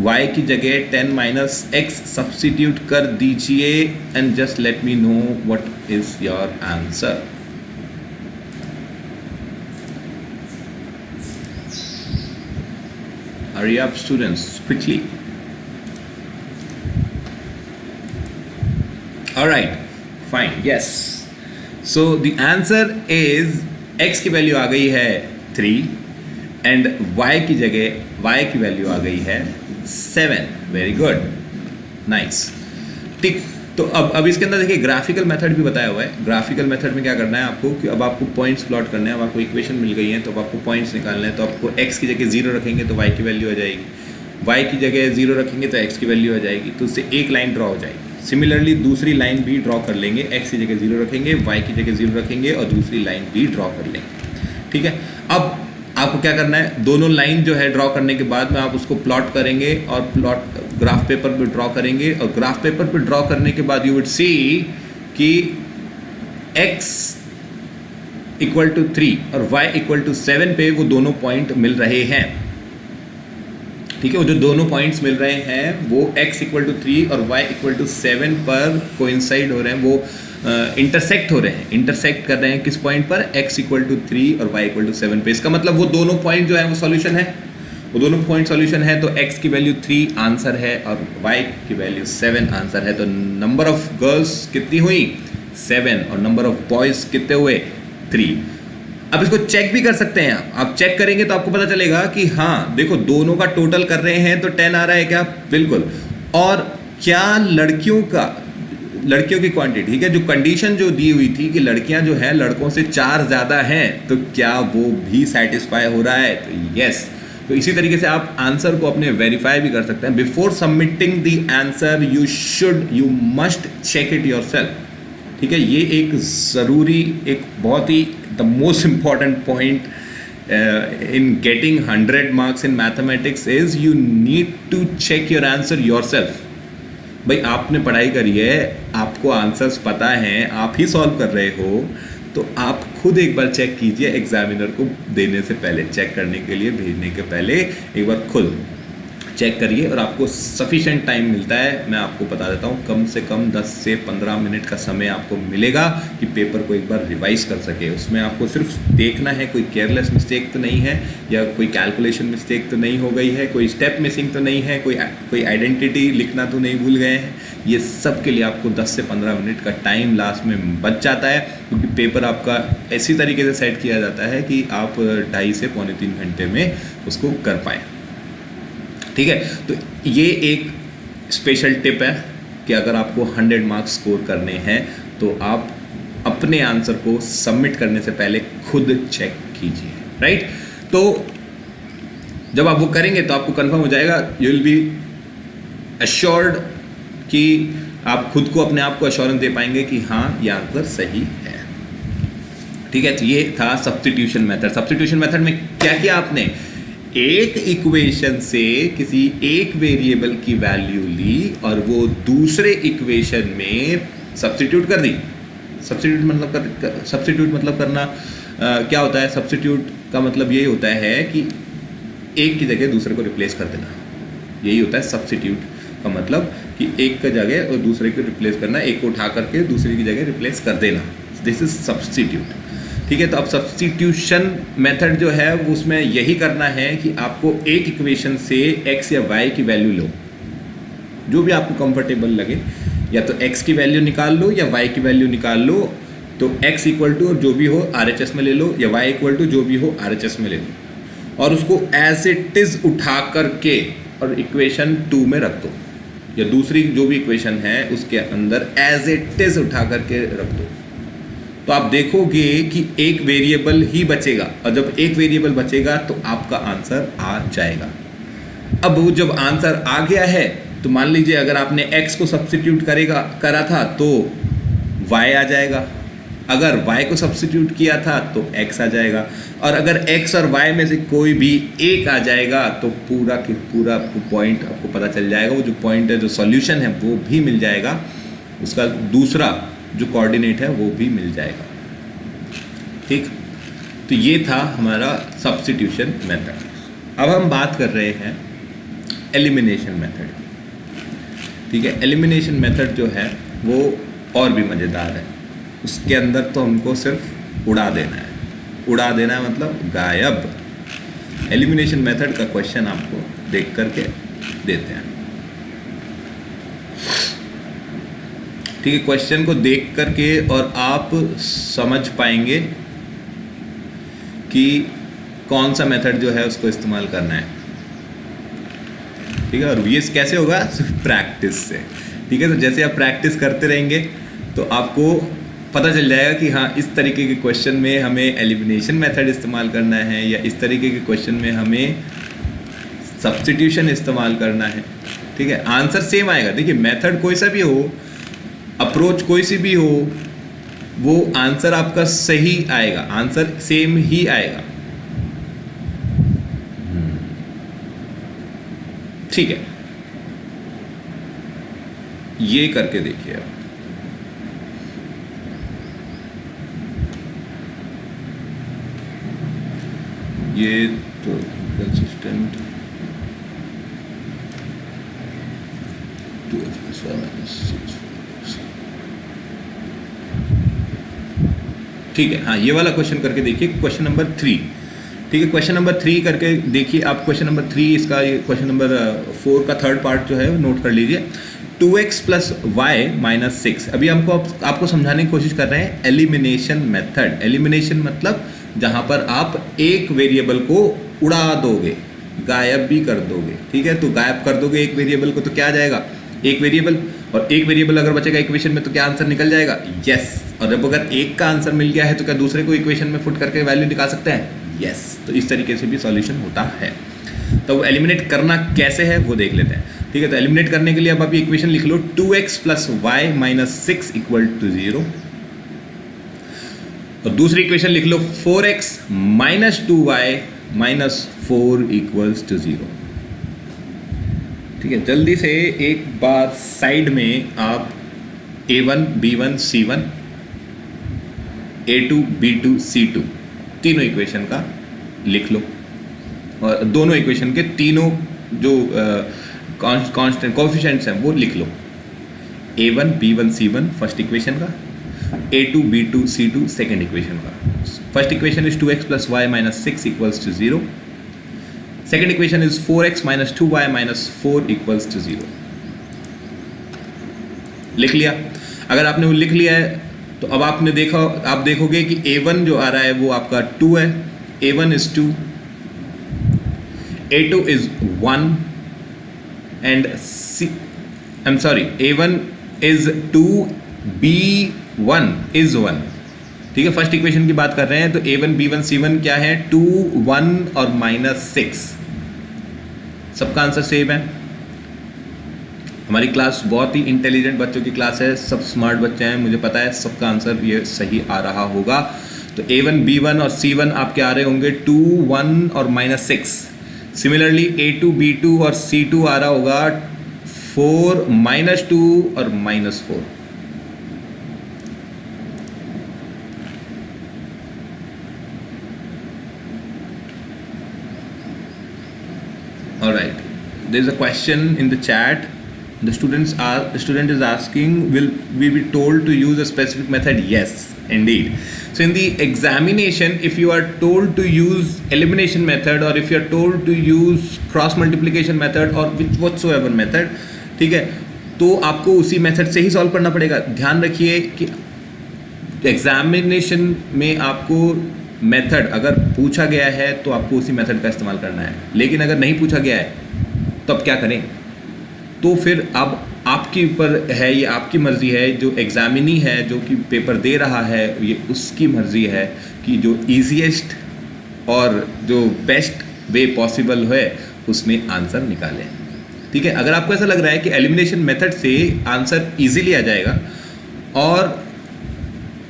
y की जगह 10 माइनस एक्स सब्स्टिट्यूट कर दीजिए and just let me know what is your answer. Hurry up students, quickly. All right, fine, yes. So the answer is x की वैल्यू आ गई है 3 एंड y की जगह y की वैल्यू आ गई है 7। Very good, nice. ठीक, तो अब इसके अंदर देखिए ग्राफिकल मेथड भी बताया हुआ है। ग्राफिकल मेथड में क्या करना है आपको कि अब आपको पॉइंट्स प्लॉट करने हैं। अब आपको इक्वेशन मिल गई है तो अब आपको पॉइंट्स निकालने हैं। तो आपको x की जगह 0 रखेंगे तो y की वैल्यू आ जाएगी, y की जगह 0 रखेंगे तो x की वैल्यू आ जाएगी, तो उससे एक लाइन ड्रॉ हो जाएगी। सिमिलरली दूसरी लाइन भी ड्रॉ कर लेंगे, x की जगह 0 रखेंगे, y की जगह 0 रखेंगे और दूसरी लाइन भी ड्रॉ कर लेंगे। ठीक है, अब आपको क्या करना है, दोनों लाइन जो है ड्रॉ करने के बाद में आप उसको प्लॉट करेंगे और प्लॉट ग्राफ पेपर पे ड्रॉ करेंगे, और ग्राफ पेपर पे ड्रॉ करने के बाद यू वुड सी कि x इक्वल टू 3 और y इक्वल टू 7 पे वो दोनों पॉइंट मिल रहे हैं। ठीक है, वो जो दोनों पॉइंट्स मिल रहे हैं वो x इक्वल टू 3 और y इक्वल टू 7 पर कोइंसाइड हो रहे हैं, वो इंटरसेक्ट हो रहे हैं, इंटरसेक्ट कर रहे हैं किस पॉइंट पर, x इक्वल टू 3 और y इक्वल टू 7 पे। इसका मतलब वो दोनों पॉइंट जो है वो सॉल्यूशन है, वो दोनों पॉइंट सॉल्यूशन है। तो x की वैल्यू 3 आंसर है और y की वैल्यू 7 आंसर है। तो नंबर ऑफ गर्ल्स कितनी हुई, 7, और नंबर ऑफ बॉयज कितने हुए, 3। अब इसको चेक भी कर सकते हैं आप चेक करेंगे तो आपको पता चलेगा कि हाँ देखो दोनों का टोटल कर रहे हैं तो 10 आ रहा है क्या, बिल्कुल। और क्या लड़कियों की क्वांटिटी, ठीक है, जो कंडीशन जो दी हुई थी कि लड़कियां जो है लड़कों से 4 ज़्यादा हैं, तो क्या वो भी सेटिस्फाई हो रहा है, तो यस। तो इसी तरीके से आप आंसर को अपने वेरीफाई भी कर सकते हैं। Before submitting the answer you must check it yourself. ठीक है, ये एक ज़रूरी, एक बहुत ही the most important point in getting 100 marks in mathematics is you need to check your answer yourself। भाई आपने पढ़ाई करी है, आपको आंसर्स पता हैं, आप ही सॉल्व कर रहे हो, तो आप खुद एक बार चेक कीजिए। एग्जामिनर को देने से पहले, चेक करने के लिए भेजने के पहले एक बार खुद चेक करिए, और आपको सफिशेंट टाइम मिलता है। मैं आपको बता देता हूँ, कम से कम 10 से 15 मिनट का समय आपको मिलेगा कि पेपर को एक बार रिवाइज कर सके। उसमें आपको सिर्फ देखना है कोई केयरलेस मिस्टेक तो नहीं है, या कोई कैलकुलेशन मिस्टेक तो नहीं हो गई है, कोई स्टेप मिसिंग तो नहीं है, कोई आइडेंटिटी लिखना तो नहीं भूल गए हैं। ये सब के लिए आपको 10 से 15 मिनट का टाइम लास्ट में बच जाता है, क्योंकि पेपर आपका ऐसी तरीके से सेट किया जाता है कि आप 2.5 से 3.25 घंटे में उसको कर पाएँ। ठीक है, तो ये एक स्पेशल टिप है कि अगर आपको 100 मार्क्स स्कोर करने हैं तो आप अपने आंसर को सबमिट करने से पहले खुद चेक कीजिए, राइट। तो जब आप वो करेंगे तो आपको कंफर्म हो जाएगा, यू विल बी अश्योर्ड कि आप खुद को अपने आप को अश्योरेंस दे पाएंगे कि हाँ ये आंसर सही है, ठीक है। तो ये था सब्स्टिट्यूशन मेथड। सब्स्टिट्यूशन मेथड में क्या किया आपने, एक इक्वेशन से किसी एक वेरिएबल की वैल्यू ली और वो दूसरे इक्वेशन में सब्स्टिट्यूट कर दी। सब्स्टिट्यूट मतलब करना क्या होता है, सब्स्टिट्यूट का मतलब यही होता है कि एक की जगह दूसरे को रिप्लेस कर देना, यही होता है सब्स्टिट्यूट का मतलब, कि एक का जगह और दूसरे को रिप्लेस करना, एक को उठा करके दूसरे की जगह रिप्लेस कर देना, दिस इज सब्स्टिट्यूट, ठीक है। तो अब सब्स्टिट्यूशन मेथड जो है वो उसमें यही करना है कि आपको एक इक्वेशन से x या y की वैल्यू लो, जो भी आपको कंफर्टेबल लगे, या तो x की वैल्यू निकाल लो या y की वैल्यू निकाल लो। तो x इक्वल टू जो भी हो RHS में ले लो, या y इक्वल टू जो भी हो RHS में ले लो, और उसको एज इट इज उठा करके और इक्वेशन 2 में रख दो, या दूसरी जो भी इक्वेशन है उसके अंदर एज इट इज उठा करके रख दो। तो आप देखोगे कि एक वेरिएबल ही बचेगा, और जब एक वेरिएबल बचेगा तो आपका आंसर आ जाएगा। अब वो जब आंसर आ गया है तो मान लीजिए अगर आपने x को सब्स्टिट्यूट करा था तो y आ जाएगा, अगर y को सब्स्टिट्यूट किया था तो x आ जाएगा, और अगर x और y में से कोई भी एक आ जाएगा तो पूरा की पूरा पॉइंट आपको पता चल जाएगा, वो जो पॉइंट है, जो सॉल्यूशन है वो भी मिल जाएगा, उसका दूसरा जो कोऑर्डिनेट है वो भी मिल जाएगा, ठीक। तो ये था हमारा सब्स्टिट्यूशन मेथड। अब हम बात कर रहे हैं एलिमिनेशन मेथड, ठीक है। एलिमिनेशन मेथड जो है वो और भी मज़ेदार है, उसके अंदर तो हमको सिर्फ उड़ा देना है, उड़ा देना है मतलब गायब। एलिमिनेशन मेथड का क्वेश्चन आपको देख करके देते हैं, ठीक है। क्वेश्चन को देख करके और आप समझ पाएंगे कि कौन सा मेथड जो है उसको इस्तेमाल करना है, ठीक है। और ये कैसे होगा, प्रैक्टिस से, ठीक है। तो जैसे आप प्रैक्टिस करते रहेंगे तो आपको पता चल जाएगा कि हाँ इस तरीके के क्वेश्चन में हमें एलिमिनेशन मेथड इस्तेमाल करना है, या इस तरीके के क्वेश्चन में हमें सब्स्टिट्यूशन इस्तेमाल करना है, ठीक है। आंसर सेम आएगा, देखिए मेथड कोई सा भी हो, अप्रोच कोई सी भी हो, वो आंसर आपका सही आएगा, आंसर सेम ही आएगा, ठीक है। ये करके देखिए आप, ये तो कंसिस्टेंट ठीक है। हाँ ये वाला क्वेश्चन करके देखिए, क्वेश्चन नंबर 3, ठीक है। क्वेश्चन नंबर 3 करके देखिए आप, क्वेश्चन नंबर 3 इसका, ये क्वेश्चन नंबर 4 का थर्ड पार्ट जो है नोट कर लीजिए। 2x + y - 6, अभी हमको आपको समझाने की कोशिश कर रहे हैं एलिमिनेशन मेथड। एलिमिनेशन मतलब जहाँ पर आप एक वेरिएबल को उड़ा दोगे, गायब भी कर दोगे, ठीक है। तो गायब कर दोगे एक वेरिएबल को तो क्या आ जाएगा, एक वेरिएबल, और एक वेरिएबल अगर बचेगा इक्वेशन में तो क्या आंसर निकल जाएगा, यस। और जब अगर एक का आंसर मिल गया है तो क्या दूसरे को इक्वेशन में पुट करके वैल्यू निकाल सकते हैं, यस। तो इस तरीके से भी सॉल्यूशन होता है। तो एलिमिनेट करना कैसे है वो देख लेते हैं, ठीक है। तो एलिमिनेट करने के लिए अब अभी इक्वेशन लिख लो, 2x + y - 6 = 0, और दूसरी इक्वेशन लिख लो 4x - 2y - 4 = 0, ठीक है। जल्दी से एक बार साइड में आप A1 B1 C1 A2 B2 C2 तीनों इक्वेशन का लिख लो, और दोनों इक्वेशन के तीनों जो कांस्टेंट कोएफिशिएंट्स हैं वो लिख लो। A1 B1 C1 first equation का, A2 B2 C2 second equation का। First equation is 2x + y - 6 = 0, second equation is 4x - 2y - 4 = 0। लिख लिया। अगर आपने वो लिख लिया है तो अब आपने देखा, आप देखोगे कि A1 जो आ रहा है वो आपका 2 है, A1 is 2, A2 is 1 and A1 is 2b1 is 1। ठीक है, फर्स्ट इक्वेशन की बात कर रहे हैं, तो a1 b1 c1 क्या है, 2 1 और -6। सबका आंसर सेम है। हमारी क्लास बहुत ही इंटेलिजेंट बच्चों की क्लास है, सब स्मार्ट बच्चे हैं, मुझे पता है सबका आंसर ये सही आ रहा होगा। तो a1 b1 और c1 आपके आ रहे होंगे 2 1 और -6। सिमिलरली a2 b2 और c2 आ रहा होगा 4 -2 और -4। Alright, there is a question in the chat. The student is asking, will we be told to use a specific method? Yes, indeed. So in the examination, if you are told to use elimination method, or if you are told to use cross multiplication method, or which whatsoever method, ठीक है, तो आपको उसी method से ही solve करना पड़ेगा। ध्यान रखिए कि एग्जामिनेशन में आपको मेथड अगर पूछा गया है तो आपको उसी मेथड का इस्तेमाल करना है, लेकिन अगर नहीं पूछा गया है तो अब क्या करें? तो फिर अब आपके ऊपर है, ये आपकी मर्ज़ी है, जो एग्जामिनी है, जो कि पेपर दे रहा है, ये उसकी मर्ज़ी है कि जो ईजीएस्ट और जो बेस्ट वे पॉसिबल है उसमें आंसर निकालें। ठीक है, अगर आपको ऐसा लग रहा है कि एलिमिनेशन मेथड से आंसर इजीली आ जाएगा और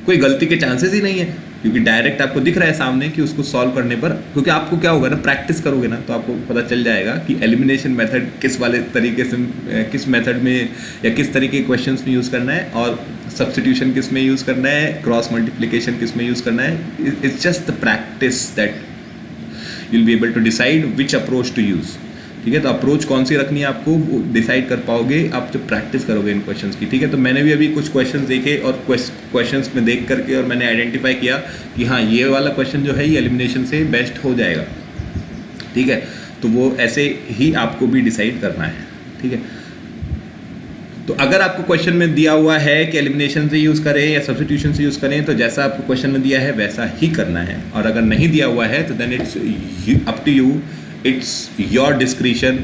कोई गलती के चांसेस ही नहीं है, क्योंकि डायरेक्ट आपको दिख रहा है सामने कि उसको सॉल्व करने पर, क्योंकि आपको क्या होगा ना, प्रैक्टिस करोगे ना तो आपको पता चल जाएगा कि एलिमिनेशन मेथड किस वाले तरीके से, किस मेथड में या किस तरीके के क्वेश्चंस में यूज़ करना है, और सब्स्टिट्यूशन किस में यूज़ करना है, क्रॉस मल्टीप्लिकेशन किस में यूज़ करना है। It's just the practice that you will be able to decide which approach to use. ठीक है, तो अप्रोच कौन सी रखनी है आपको वो डिसाइड कर पाओगे आप जब प्रैक्टिस करोगे इन क्वेश्चंस की। ठीक है, तो मैंने भी अभी कुछ क्वेश्चंस देखे और क्वेश्चंस में देख करके और मैंने आइडेंटिफाई किया कि हाँ, ये वाला क्वेश्चन जो है ये एलिमिनेशन से बेस्ट हो जाएगा। ठीक है, तो वो ऐसे ही आपको भी डिसाइड करना है। ठीक है, तो अगर आपको क्वेश्चन में दिया हुआ है कि एलिमिनेशन से यूज़ करें या सब्स्टिट्यूशन से यूज़ करें, तो जैसा आपको क्वेश्चन में दिया है वैसा ही करना है, और अगर नहीं दिया हुआ है तो then it's up to you, it's your discretion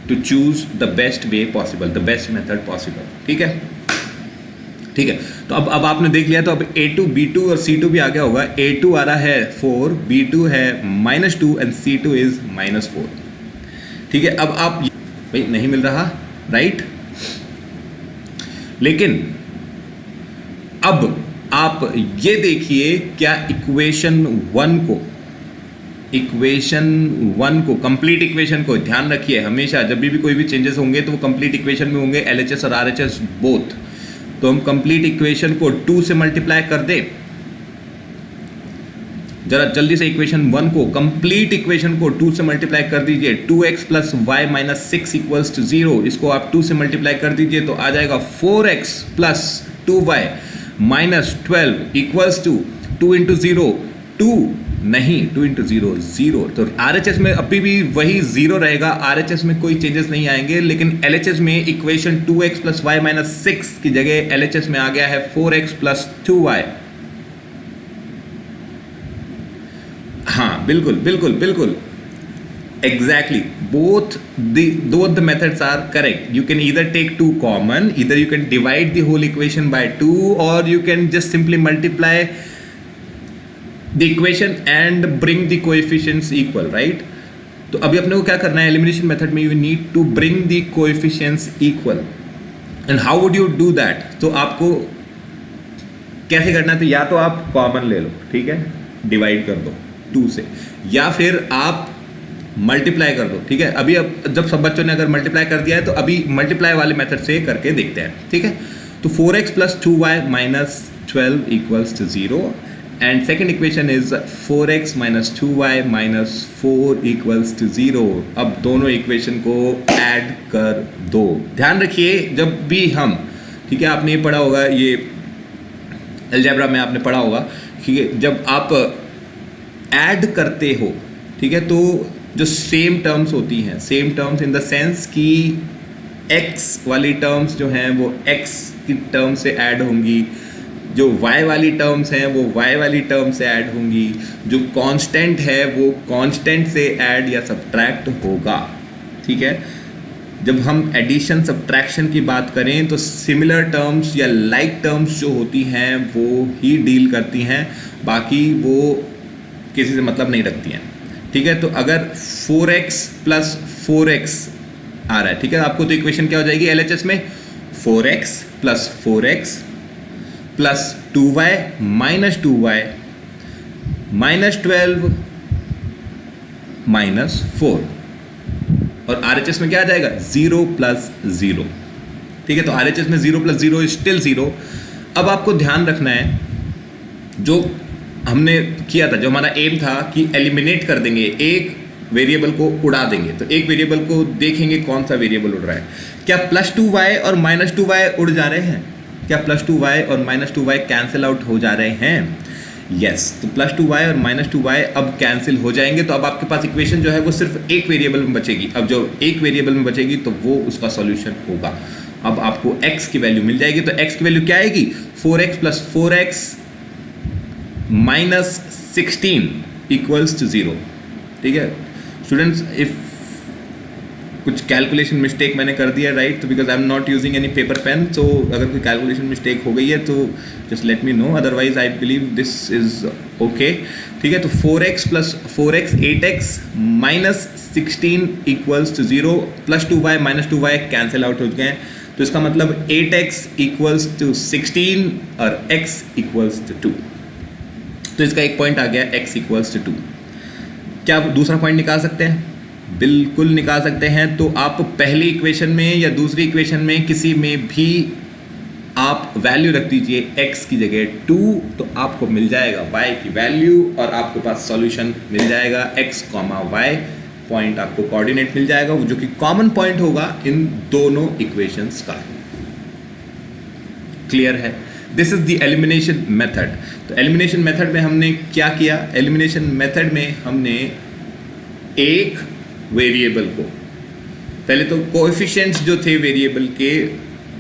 to choose the best way possible, the best method possible। ठीक है, ठीक है, तो अब आपने देख लिया, तो अब a2 b2 और c2 भी आ गया होगा। a2 आ रहा है 4, b2 है -2 एंड c2 इज -4। ठीक है, अब आप भाई नहीं मिल रहा, राइट, लेकिन अब आप ये देखिए क्या इक्वेशन 1 को कंप्लीट इक्वेशन को ध्यान रखिए, हमेशा जब भी कोई भी चेंजेस होंगे तो वो कंप्लीट इक्वेशन में होंगे, LHS और RHS बोथ। तो हम कंप्लीट इक्वेशन को 2 से मल्टीप्लाई कर दें, जरा जल्दी से इक्वेशन 1 को, कंप्लीट इक्वेशन को 2 से मल्टीप्लाई कर दीजिए। 2x + y - 6 = 0, इसको आप 2 से मल्टीप्लाई कर दीजिए तो आ जाएगा 4x + 2y - 12 = 2 × 0 2 नहीं, 2 × 0 0। तो RHS में अभी भी वही 0 रहेगा, RHS में कोई चेंजेस नहीं आएंगे, लेकिन LHS में इक्वेशन 2x + y - 6 की जगह LHS में आ गया है 4x + 2y। हाँ, बिल्कुल exactly, both the methods are correct। you can either take 2 common, either you can divide the whole equation by 2, or you can just simply multiply the equation and bring the coefficients equal, right? तो अभी अपने को क्या करना है, elimination method में you need to bring the coefficients equal, and how would you do that? तो आपको कैसे करना है, तो या तो आप कॉमन ले लो, ठीक है, डिवाइड कर दो 2 से, या फिर आप मल्टीप्लाई कर दो। ठीक है, अभी अब जब सब बच्चों ने अगर मल्टीप्लाई कर दिया है तो अभी मल्टीप्लाई वाले मेथड से करके देखते हैं। ठीक है, तो 4x + 2y - 12 = 0, and second equation is 4x - 2y - 4 = 0। अब दोनों इक्वेशन को ऐड कर दो। ध्यान रखिए जब भी हम, ठीक है, आपने ये पढ़ा होगा, ये अलजेब्रा में आपने पढ़ा होगा, ठीक है, जब आप ऐड करते हो, ठीक है, तो जो सेम टर्म्स होती हैं, same terms in the sense कि x वाली टर्म्स जो हैं वो x की टर्म से ऐड होंगी, जो y वाली टर्म्स हैं वो y वाली टर्म से ऐड होंगी, जो कांस्टेंट है वो कांस्टेंट से ऐड या सब्ट्रैक्ट होगा। ठीक है, जब हम एडिशन सब्ट्रैक्शन की बात करें तो सिमिलर टर्म्स या लाइक टर्म्स जो होती हैं वो ही डील करती हैं, बाकी वो किसी से मतलब नहीं रखती हैं। ठीक है, तो अगर 4x प्लस 4x आ रहा है, ठीक है, आपको तो इक्वेशन क्या हो जाएगी LHS में 4x plus 4x plus 2y minus 2y minus 12 minus 4, और RHS में क्या आ जाएगा 0 प्लस 0। ठीक है, तो RHS में 0 प्लस 0 इज स्टिल 0। अब आपको ध्यान रखना है जो हमने किया था, जो हमारा एम था कि एलिमिनेट कर देंगे, एक वेरिएबल को उड़ा देंगे, तो एक वेरिएबल को देखेंगे कौन सा वेरिएबल उड़ रहा है। क्या प्लस 2y और माइनस 2y उड़ जा रहे हैं? क्या प्लस 2y और माइनस 2y कैंसिल आउट हो जा रहे हैं? यस, तो प्लस 2y और माइनस 2y अब कैंसिल हो जाएंगे, तो अब आपके पास इक्वेशन जो है वो सिर्फ एक वेरिएबल में बचेगी। अब जो एक वेरिएबल में बचेगी तो वो उसका सॉल्यूशन होगा। अब आपको x की वैल्यू मिल जाएगी, तो x की वैल्यू क्या आएगी 4x plus 4x minus 16 equals to 0। ठीक है स्टूडेंट्स, इफ कुछ कैलकुलेशन मिस्टेक मैंने कर दिया राइट, तो because I am not using any paper pen, so अगर कोई कैलकुलेशन मिस्टेक हो गई है तो just let me know, otherwise I believe this is okay. ठीक है, तो 4x plus 4x 8x minus 16 equals to 0, plus 2y minus 2y cancel out हो गए हैं, तो इसका मतलब 8x इक्वल्स टू 16 और x इक्वल्स टू 2। तो इसका एक पॉइंट आ गया x इक्वल्स टू 2। क्या आप दूसरा पॉइंट निकाल सकते हैं? बिल्कुल निकाल सकते हैं। तो आप पहली इक्वेशन में या दूसरी इक्वेशन में किसी में भी आप वैल्यू रख दीजिए x की जगह 2, तो आपको मिल जाएगा y की वैल्यू और आपके पास सॉल्यूशन मिल जाएगा x, y पॉइंट, आपको कोऑर्डिनेट मिल जाएगा जो कि कॉमन पॉइंट होगा इन दोनों इक्वेशंस का। क्लियर है? This is the elimination method. तो एलिमिनेशन मेथड में हमने क्या किया? एलिमिनेशन मेथड में हमने एक वेरिएबल को पहले तो कोएफिशिएंट्स जो थे वेरिएबल के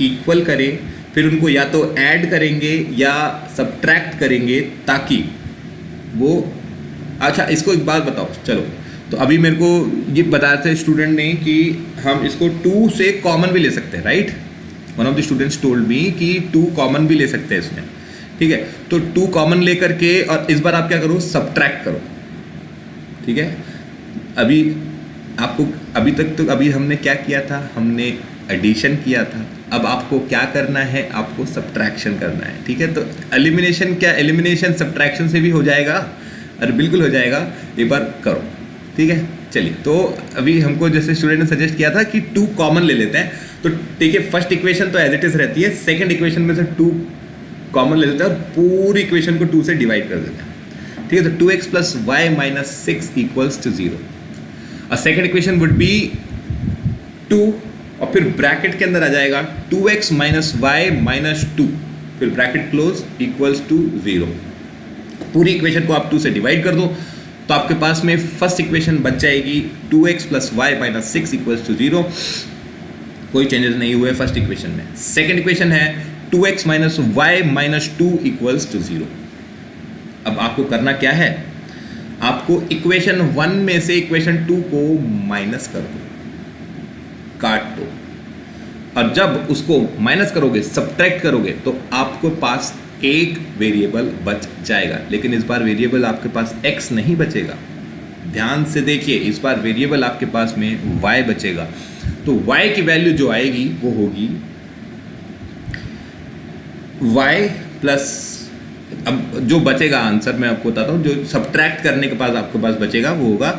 इक्वल करें, फिर उनको या तो ऐड करेंगे या सब्ट्रैक्ट करेंगे ताकि वो, अच्छा इसको एक बात बताओ, चलो तो अभी मेरे को ये बताया था स्टूडेंट ने कि हम इसको 2 से कॉमन भी ले सकते हैं, right? One of the students told me कि 2 कॉमन भी ले सकते हैं इसमें। ठीक है, तो 2 कॉमन लेकर के और इस बार आप क्या करो, सब्ट्रैक्ट करो। ठीक है, अभी आपको अभी तक तो अभी हमने क्या किया था, हमने एडिशन किया था, अब आपको क्या करना है, आपको सब्ट्रैक्शन करना है। ठीक है, तो एलिमिनेशन क्या, एलिमिनेशन सब्ट्रैक्शन से भी हो जाएगा, अरे बिल्कुल हो जाएगा, एक बार करो। ठीक है, चलिए, तो अभी हमको जैसे स्टूडेंट ने सजेस्ट किया था कि 2 कॉमन ले लेते हैं, तो ठीक है, फर्स्ट इक्वेशन तो एज इट इज रहती है, सेकंड इक्वेशन में से 2 कॉमन ले लेते हैं और पूरी इक्वेशन को 2 से डिवाइड कर देते हैं। ठीक है, तो 2x plus y minus 6 equals to 0। और सेकंड इक्वेशन वुड बी 2 और फिर ब्रैकेट के अंदर आ जाएगा 2x माइनस वाई माइनस 2, फिर ब्रैकेट क्लोज इक्वल्स टू 0। पूरी इक्वेशन को आप 2 से डिवाइड कर दो तो आपके पास में फर्स्ट इक्वेशन बच जाएगी 2x plus y minus 6 equals to 0। कोई चेंजेस नहीं हुए फर्स्ट इक्वेशन में। सेकंड इक्वेशन है 2x minus y minus 2 equals to 0। अब आपको करना क्या है, आपको इक्वेशन 1 में से इक्वेशन 2 को माइनस कर दो, काट दो, और जब उसको माइनस करोगे, सब्ट्रैक्ट करोगे, तो आपको पास एक वेरिएबल बच जाएगा। लेकिन इस बार वेरिएबल आपके पास x नहीं बचेगा, ध्यान से देखिए, इस बार वेरिएबल आपके पास में y बचेगा। तो y की वैल्यू जो आएगी वो होगी y प्लस, अब जो बचेगा आंसर मैं आपको बताता हूँ, जो सब्ट्रैक्ट करने के बाद आपके पास बचेगा वो होगा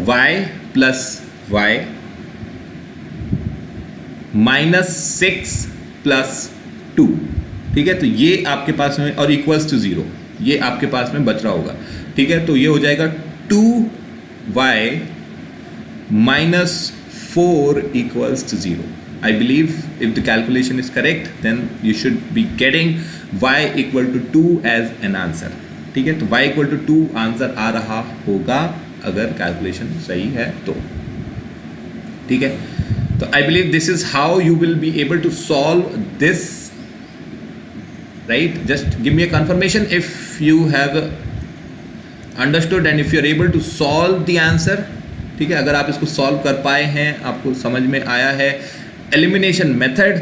y plus y minus 6 plus 2। ठीक है, तो ये आपके पास में, और इक्वल्स टू 0, ये आपके पास में बच रहा होगा। ठीक है, तो ये हो जाएगा 2y minus 4 equals to 0। I believe if the calculation is correct, then you should be getting y equal to 2 as an answer. ठीक है, तो y equal to 2 आंसर आ रहा होगा अगर कैलकुलेशन सही है तो। ठीक है, तो I believe this is how you will be able to solve this, right? Just give me a confirmation if you have understood and if you are able to solve the answer. ठीक है, अगर आप इसको solve कर पाए हैं, आपको समझ में आया है एलिमिनेशन मेथड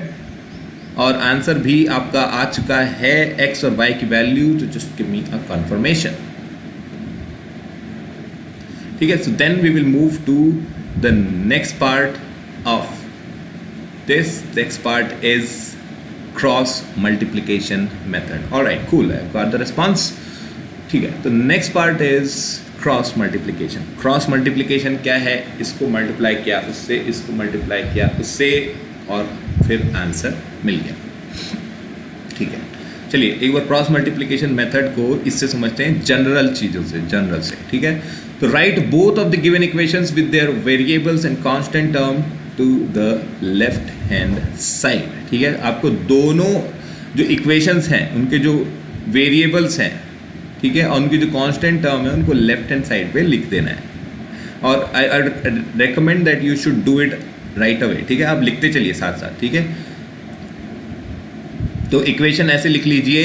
और आंसर भी आपका आ चुका है x और y की वैल्यू, तो just give me a confirmation. ठीक है, so then we will move to the next part of this. Next part is cross multiplication method. Alright, cool, I got the response. ठीक है, तो next part is cross multiplication. Cross multiplication क्या है? इसको multiply किया उससे, इसको multiply किया उससे, और फिर आंसर मिल गया। ठीक है, चलिए एक बार क्रॉस मल्टीप्लिकेशन मेथड को इससे समझते हैं जनरल चीज़ों से, जनरल से। ठीक है, तो write both of the given equations with their variables and constant term to the left hand side. ठीक है, आपको दोनों जो इक्वेशंस हैं उनके जो वेरिएबल्स हैं, ठीक है, और उनकी जो कांस्टेंट टर्म है उनको लेफ्ट हैंड साइड पे लिख देना है। और I recommend that you should do it right away. ठीक है, आप लिखते चलिए साथ साथ। ठीक है, तो इक्वेशन ऐसे लिख लीजिए,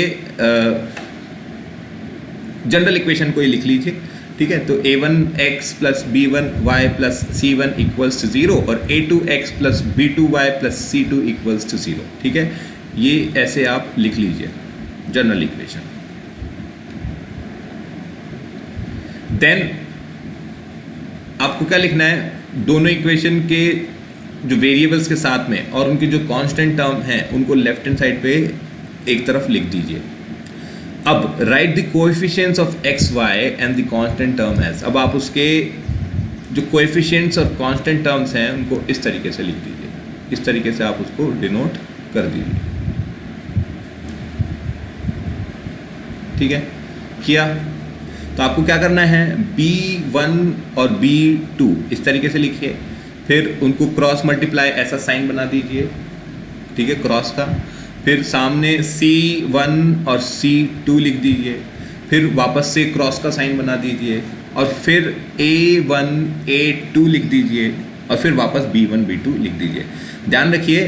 जनरल इक्वेशन को ही लिख लीजिए। ठीक है, तो a1x plus b1y plus c1 equals to 0 और a2x plus b2y plus c2 equals to 0। ठीक है, ये ऐसे आप लिख लीजिए जनरल इक्वेशन। देन आपको क्या लिखना है? दोनों इक्वेशन के जो वेरिएबल्स के साथ में और उनकी जो कांस्टेंट टर्म है उनको लेफ्ट हैंड साइड पे एक तरफ लिख दीजिए। अब write the coefficients of x y and the constant term as. अब आप उसके जो कोएफिशिएंट्स और कांस्टेंट टर्म्स हैं उनको इस तरीके से लिख दीजिए, इस तरीके से आप उसको डिनोट कर दीजिए। ठीक है, किया तो आपको क्या करना है? b1 और b2 इस तरीके से लिखिए, फिर उनको क्रॉस मल्टीप्लाई ऐसा साइन बना दीजिए। ठीक है, क्रॉस का, फिर सामने c1 और c2 लिख दीजिए, फिर वापस से क्रॉस का साइन बना दीजिए, और फिर a1 a2 लिख दीजिए, और फिर वापस b1 b2 लिख दीजिए। ध्यान रखिए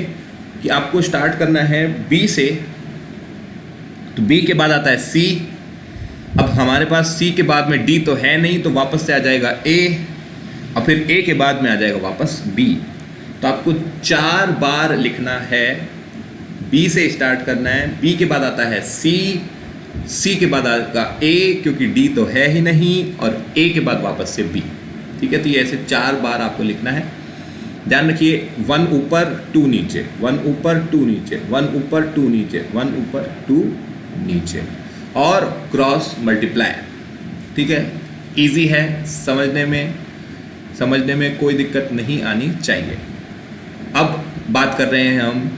कि आपको स्टार्ट करना है b से, तो b के बाद आता है c। अब हमारे पास C के बाद में D तो है नहीं, तो वापस से आ जाएगा A, और फिर A के बाद में आ जाएगा वापस B। तो आपको 4 बार लिखना है, B से स्टार्ट करना है, B के बाद आता है C के बाद आएगा A क्योंकि D तो है ही नहीं, और A के बाद वापस से B। ठीक है, तो ये ऐसे 4 बार आपको लिखना है। ध्यान रखिए 1 ऊपर 2 नीचे, 1 ऊपर 2 नीचे, 1 ऊपर 2 नीचे, 1 ऊपर 2 नीचे, और क्रॉस मल्टीप्लाई। ठीक है, इजी है समझने में कोई दिक्कत नहीं आनी चाहिए। अब बात कर रहे हैं हम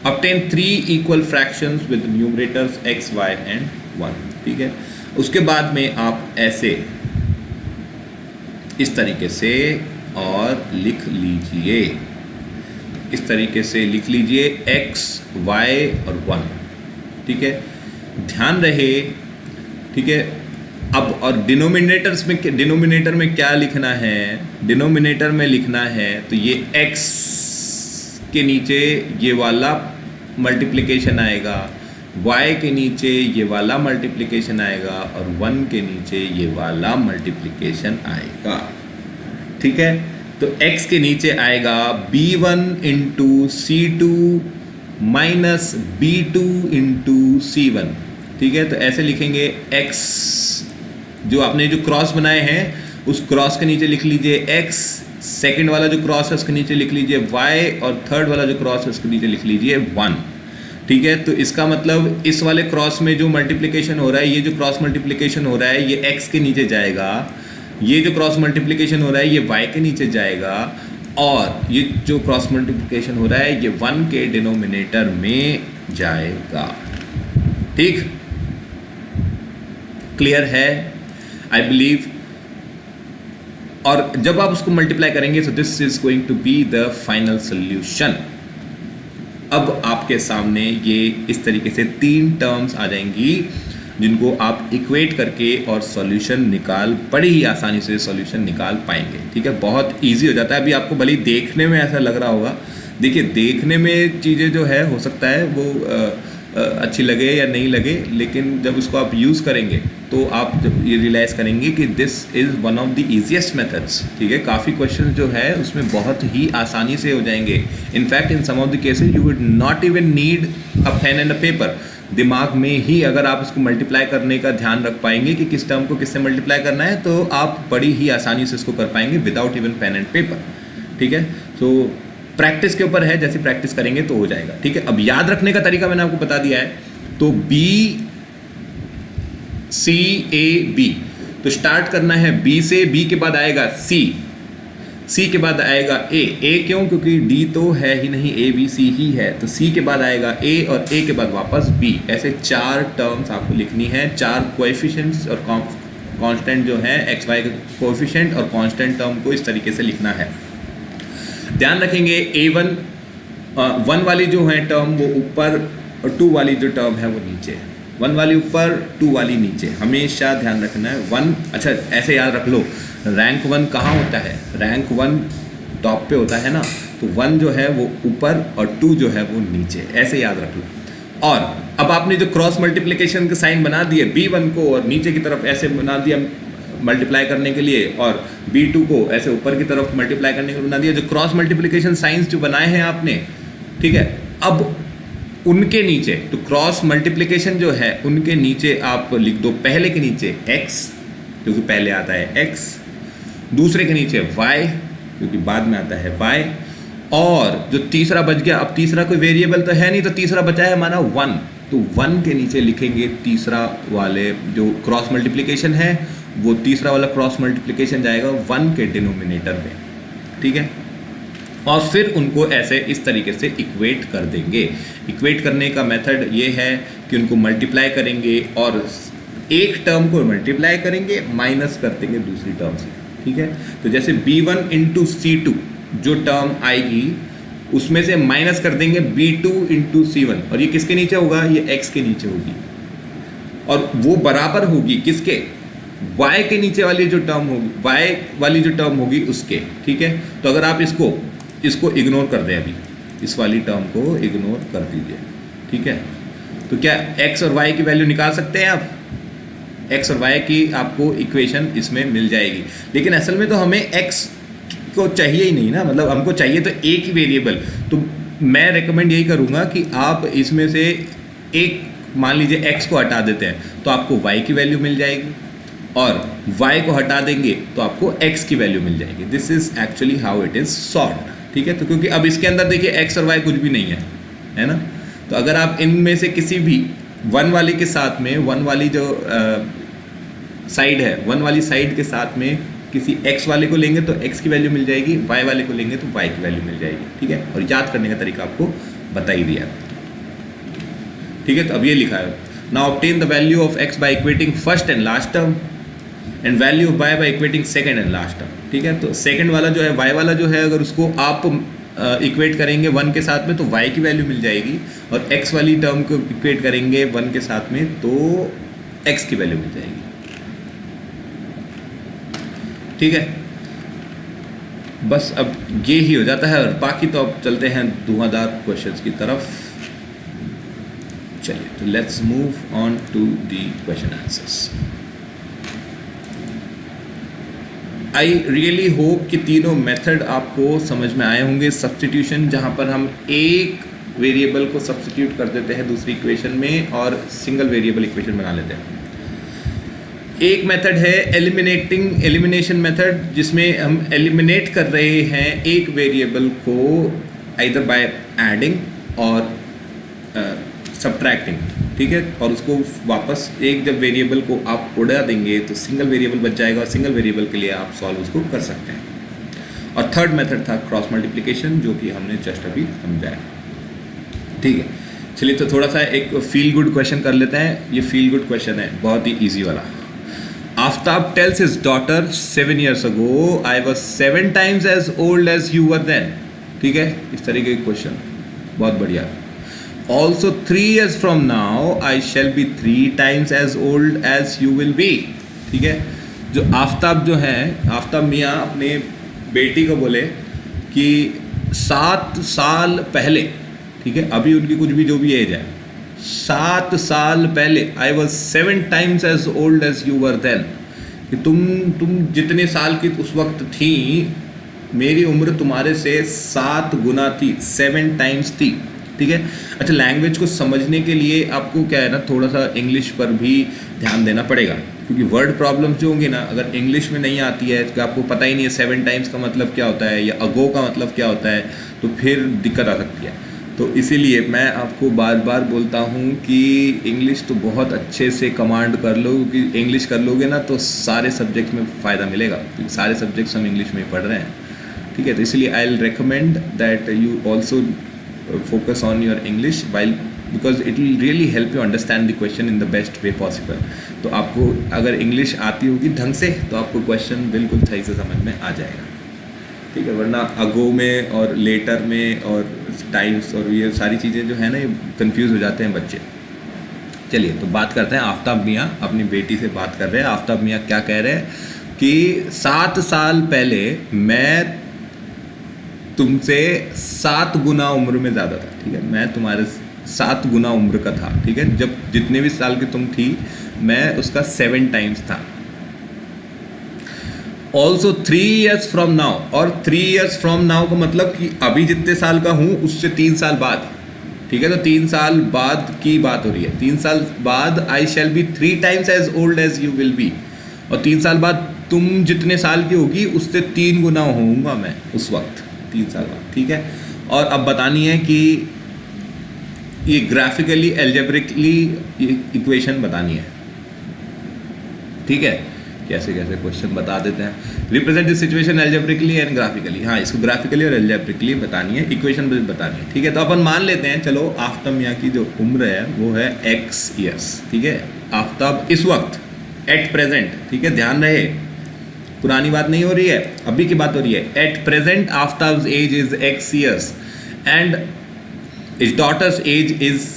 obtain 3 equal fractions with numerators x, y and 1। ठीक है, उसके बाद में आप ऐसे इस तरीके से और लिख लीजिए, इस तरीके से लिख लीजिए x, y और 1। ठीक है, ध्यान रहे। ठीक है, अब और डिनोमिनेटर में क्या लिखना है? डिनोमिनेटर में लिखना है तो ये x के नीचे ये वाला मल्टीप्लिकेशन आएगा, y के नीचे ये वाला मल्टीप्लिकेशन आएगा, और 1 के नीचे ये वाला मल्टीप्लिकेशन आएगा। ठीक है, तो x के नीचे आएगा b1 into c2 minus b2 into c1। ठीक है, तो ऐसे लिखेंगे x, जो आपने जो क्रॉस बनाए हैं उस क्रॉस के नीचे लिख लीजिए x, सेकंड वाला जो क्रॉस है उसके नीचे लिख लीजिए y, और थर्ड वाला जो क्रॉस है उसके नीचे लिख लीजिए 1। ठीक है, तो इसका मतलब इस वाले क्रॉस में जो मल्टीप्लिकेशन हो रहा है, ये जो क्रॉस मल्टीप्लिकेशन हो रहा है ये x के नीचे जाएगा, ये जो क्रॉस मल्टीप्लिकेशन हो रहा है ये y के नीचे जाएगा, और ये जो क्रॉस मल्टीप्लिकेशन हो रहा है ये 1 के डिनोमिनेटर में जाएगा। ठीक, क्लियर है आई बिलीव। और जब आप उसको मल्टीप्लाई करेंगे तो this is going to be the final solution. अब आपके सामने ये इस तरीके से 3 टर्म्स आ जाएंगी जिनको आप इक्वेट करके और सॉल्यूशन निकाल, बड़ी ही आसानी से सॉल्यूशन निकाल पाएंगे। ठीक है, बहुत इजी हो जाता है। अभी आपको भले देखने में ऐसा लग रहा होगा, देखिए देखने में चीज़ें जो है हो सकता है वो अच्छी लगे या नहीं लगे, लेकिन जब उसको आप यूज़ करेंगे तो आप जब ये रियलाइज़ करेंगे कि this is one of the easiest methods. ठीक है, काफ़ी क्वेश्चन जो है उसमें बहुत ही आसानी से हो जाएंगे। In fact in some of the cases you would not even need a pen and a paper. दिमाग में ही अगर आप इसको मल्टीप्लाई करने का ध्यान रख पाएंगे कि किस टर्म को किससे मल्टीप्लाई करना है, तो आप बड़ी ही आसानी से इसको कर पाएंगे without even pen and paper. ठीक है, तो प्रैक्टिस के ऊपर है, जैसे प्रैक्टिस करेंगे तो हो जाएगा। ठीक है, अब याद रखने का तरीका मैंने आपको बता दिया है। तो BCAB, तो स्टार्ट करना है B से, B के बाद आएगा C के बाद आएगा A क्यों? क्योंकि D तो है ही नहीं, ABC ही है, तो C के बाद आएगा A और A के बाद वापस B। ऐसे 4 टर्म्स आपको लिखनी है, 4 कोएफिशिएंट्स और कांस्टेंट जो है एक्स वाई के कोएफिशिएंट और कांस्टेंट टर्म को इस तरीके से लिखना है। ध्यान रखेंगे A1 1 वाली जो है टर्म वो ऊपर और 2 वाली जो टर्म है वो नीचे। 1 वाली ऊपर 2 वाली नीचे, हमेशा ध्यान रखना है। 1, अच्छा ऐसे याद रख लो, रैंक 1 कहाँ होता है? रैंक 1 टॉप पे होता है ना, तो 1 जो है वो ऊपर और 2 जो है वो नीचे, ऐसे याद रख लो। और अब आपने जो क्रॉस मल्टीप्लिकेशन के साइन बना दिए, B1 को और नीचे की तरफ ऐसे बना दिया मल्टीप्लाई करने के लिए, और B2 को ऐसे ऊपर की तरफ मल्टीप्लाई करने के लिए बना दिया, जो क्रॉस मल्टीप्लिकेशन साइंस जो बनाए हैं आपने। ठीक है, अब उनके नीचे, तो क्रॉस मल्टीप्लिकेशन जो है उनके नीचे आप लिख दो, पहले के नीचे x क्योंकि पहले आता है x, दूसरे के नीचे y क्योंकि बाद में आता है y, और जो तीसरा बच गया, अब तीसरा कोई वेरिएबल तो है नहीं, तो तीसरा बचा है हमारा 1, तो 1 के नीचे लिखेंगे तीसरा वाले जो क्रॉस मल्टीप्लिकेशन है, वो तीसरा वाला क्रॉस मल्टीप्लिकेशन जाएगा 1 के डिनोमिनेटर में। ठीक है, और फिर उनको ऐसे इस तरीके से इक्वेट कर देंगे। इक्वेट करने का मेथड ये है कि उनको मल्टीप्लाई करेंगे और एक टर्म को मल्टीप्लाई करेंगे, माइनस कर देंगे दूसरी टर्म से। ठीक है, तो जैसे B1 इंटू C2 जो टर्म आएगी उसमें से माइनस कर देंगे B2 इंटू C1, और ये किसके नीचे होगा? ये x के नीचे होगी, और वो बराबर होगी किसके? y के नीचे वाली जो टर्म होगी, y वाली जो टर्म होगी उसके। ठीक है, तो अगर आप इसको इग्नोर कर दें, अभी इस वाली टर्म को इग्नोर कर दीजिए। ठीक है, तो क्या x और y की वैल्यू निकाल सकते हैं आप? x और y की आपको इक्वेशन इसमें मिल जाएगी, लेकिन असल में तो हमें x को चाहिए ही नहीं ना, मतलब हमको चाहिए तो एक ही वेरिएबल। तो मैं रेकमेंड यही करूँगा कि आप इसमें से एक, मान लीजिए x को हटा देते हैं तो आपको y की वैल्यू मिल जाएगी, और y को हटा देंगे तो आपको x की वैल्यू मिल जाएगी। This is actually how it is solved. ठीक है, तो क्योंकि अब इसके अंदर देखिए x और y कुछ भी नहीं है ना, तो अगर आप इनमें से किसी भी 1 वाली के साथ में, 1 वाली जो साइड है, 1 वाली साइड के साथ में किसी x वाले को लेंगे तो x की वैल्यू मिल जाएगी, y वाले को लेंगे तो y की वैल्यू मिल जाएगी। ठीक है, और याद करने का तरीका आपको बता ही दिया। ठीक है, तो अब ये लिखा है, now obtain the value of x by equating first and last term and value of y by equating second and last term. ठीक है, तो सेकंड वाला जो है, y वाला जो है, अगर उसको आप इक्वेट करेंगे 1 के साथ में तो y की वैल्यू मिल जाएगी, और x वाली टर्म को इक्वेट करेंगे 1 के साथ में तो x की वैल्यू मिल जाएगी। ठीक है, बस अब ये ही हो जाता है, और बाकी तो अब चलते हैं धुआंधार क्वेश्चंस की तरफ। चलिए, तो let's move on to the question answers. I really hope कि तीनों मेथड आपको समझ में आए होंगे। सब्स्टिट्यूशन, जहाँ पर हम एक वेरिएबल को सब्स्टिट्यूट कर देते हैं दूसरी इक्वेशन में और सिंगल वेरिएबल इक्वेशन बना लेते हैं। एक मेथड है एलिमिनेशन मेथड, जिसमें हम एलिमिनेट कर रहे हैं एक वेरिएबल को आइदर बाय एडिंग और सब्ट्रैक्टिंग। ठीक है, और उसको वापस एक जब वेरिएबल को आप उड़ा देंगे तो सिंगल वेरिएबल बच जाएगा, और सिंगल वेरिएबल के लिए आप सॉल्व उसको कर सकते हैं। और थर्ड मेथड था क्रॉस मल्टीप्लिकेशन, जो कि हमने जस्ट अभी समझाया। ठीक है, चलिए तो थोड़ा सा एक फील गुड क्वेश्चन कर लेते हैं। ये फील गुड क्वेश्चन है, बहुत ही ईजी वाला। Aftab tells his daughter 7 years ago, I was 7 times as old as you were then. ठीक है, इस तरीके के क्वेश्चन बहुत बढ़िया। Also 3 years from now, I shall be 3 times as old as you will be. ठीक है, जो आफ्ताब जो है, आफ्ताब मियाँ अपने बेटी को बोले कि 7 साल पहले, ठीक है, अभी उनकी कुछ भी जो भी एज है, 7 साल पहले I was 7 times as old as you were then, कि तुम जितने साल की उस वक्त थी, मेरी उम्र तुम्हारे से 7 गुना थी, 7 times थी, ठीक है। अच्छा, लैंग्वेज को समझने के लिए आपको क्या है ना, थोड़ा सा इंग्लिश पर भी ध्यान देना पड़ेगा, क्योंकि वर्ड प्रॉब्लम्स जो होंगी ना, अगर इंग्लिश में नहीं आती है तो आपको पता ही नहीं है 7 times का मतलब क्या होता है या अगो का मतलब क्या होता है, तो फिर दिक्कत आ सकती है। तो इसीलिए मैं आपको बार बार बोलता हूँ कि इंग्लिश तो बहुत अच्छे से कमांड कर लो, क्योंकि इंग्लिश कर लोगे ना तो सारे सब्जेक्ट्स में फ़ायदा मिलेगा, क्योंकि सारे सब्जेक्ट्स हम इंग्लिश में ही पढ़ रहे हैं, ठीक है। तो इसलिए I will recommend that you also focus on your English while, because it will really help you understand the question in the best way possible। तो आपको अगर इंग्लिश आती होगी ढंग से तो आपको क्वेश्चन बिल्कुल सही से समझ में आ जाएगा, ठीक है। वरना अगो में और लेटर में और टाइम्स और ये सारी चीज़ें जो है ना, ये कंफ्यूज हो जाते हैं बच्चे। चलिए, तो बात करते हैं। आफ्ताब मियाँ अपनी बेटी से बात कर रहे हैं। आफ्ताब मियाँ क्या कह रहे हैं कि 7 साल पहले मैं तुमसे 7 गुना उम्र में ज़्यादा था, ठीक है। मैं तुम्हारे 7 गुना उम्र का था, ठीक है। जब जितने भी साल की तुम थी, मैं उसका 7 times था। ऑल्सो 3 years फ्रॉम नाउ, और 3 years फ्रॉम नाउ का मतलब कि अभी जितने साल का हूँ उससे 3 साल बाद, ठीक है। तो 3 साल बाद की बात हो रही है। 3 साल बाद आई shall be 3 times as old as you will be, और 3 साल बाद तुम जितने साल की होगी उससे 3 गुना होऊंगा मैं उस वक्त, 3 साल बाद, ठीक है। और अब बतानी है कि ये ग्राफिकली एल्जेब्रिकली इक्वेशन बतानी है, ठीक है। कैसे कैसे क्वेश्चन बता देते हैं। Represent this situation algebraically and graphically, हाँ, इसको ग्राफिकली और एल्जेब्रिकली बतानी है, इक्वेशन बतानी है, ठीक है। तो अपन मान लेते हैं, चलो, आफ्ताब मियाँ की जो उम्र है वो है x years, ठीक है। आफ्ताब इस वक्त एट प्रेजेंट, ठीक है, ध्यान रहे, पुरानी बात नहीं हो रही है, अभी की बात हो रही है। At present Aftab's age is x years and his daughter's age is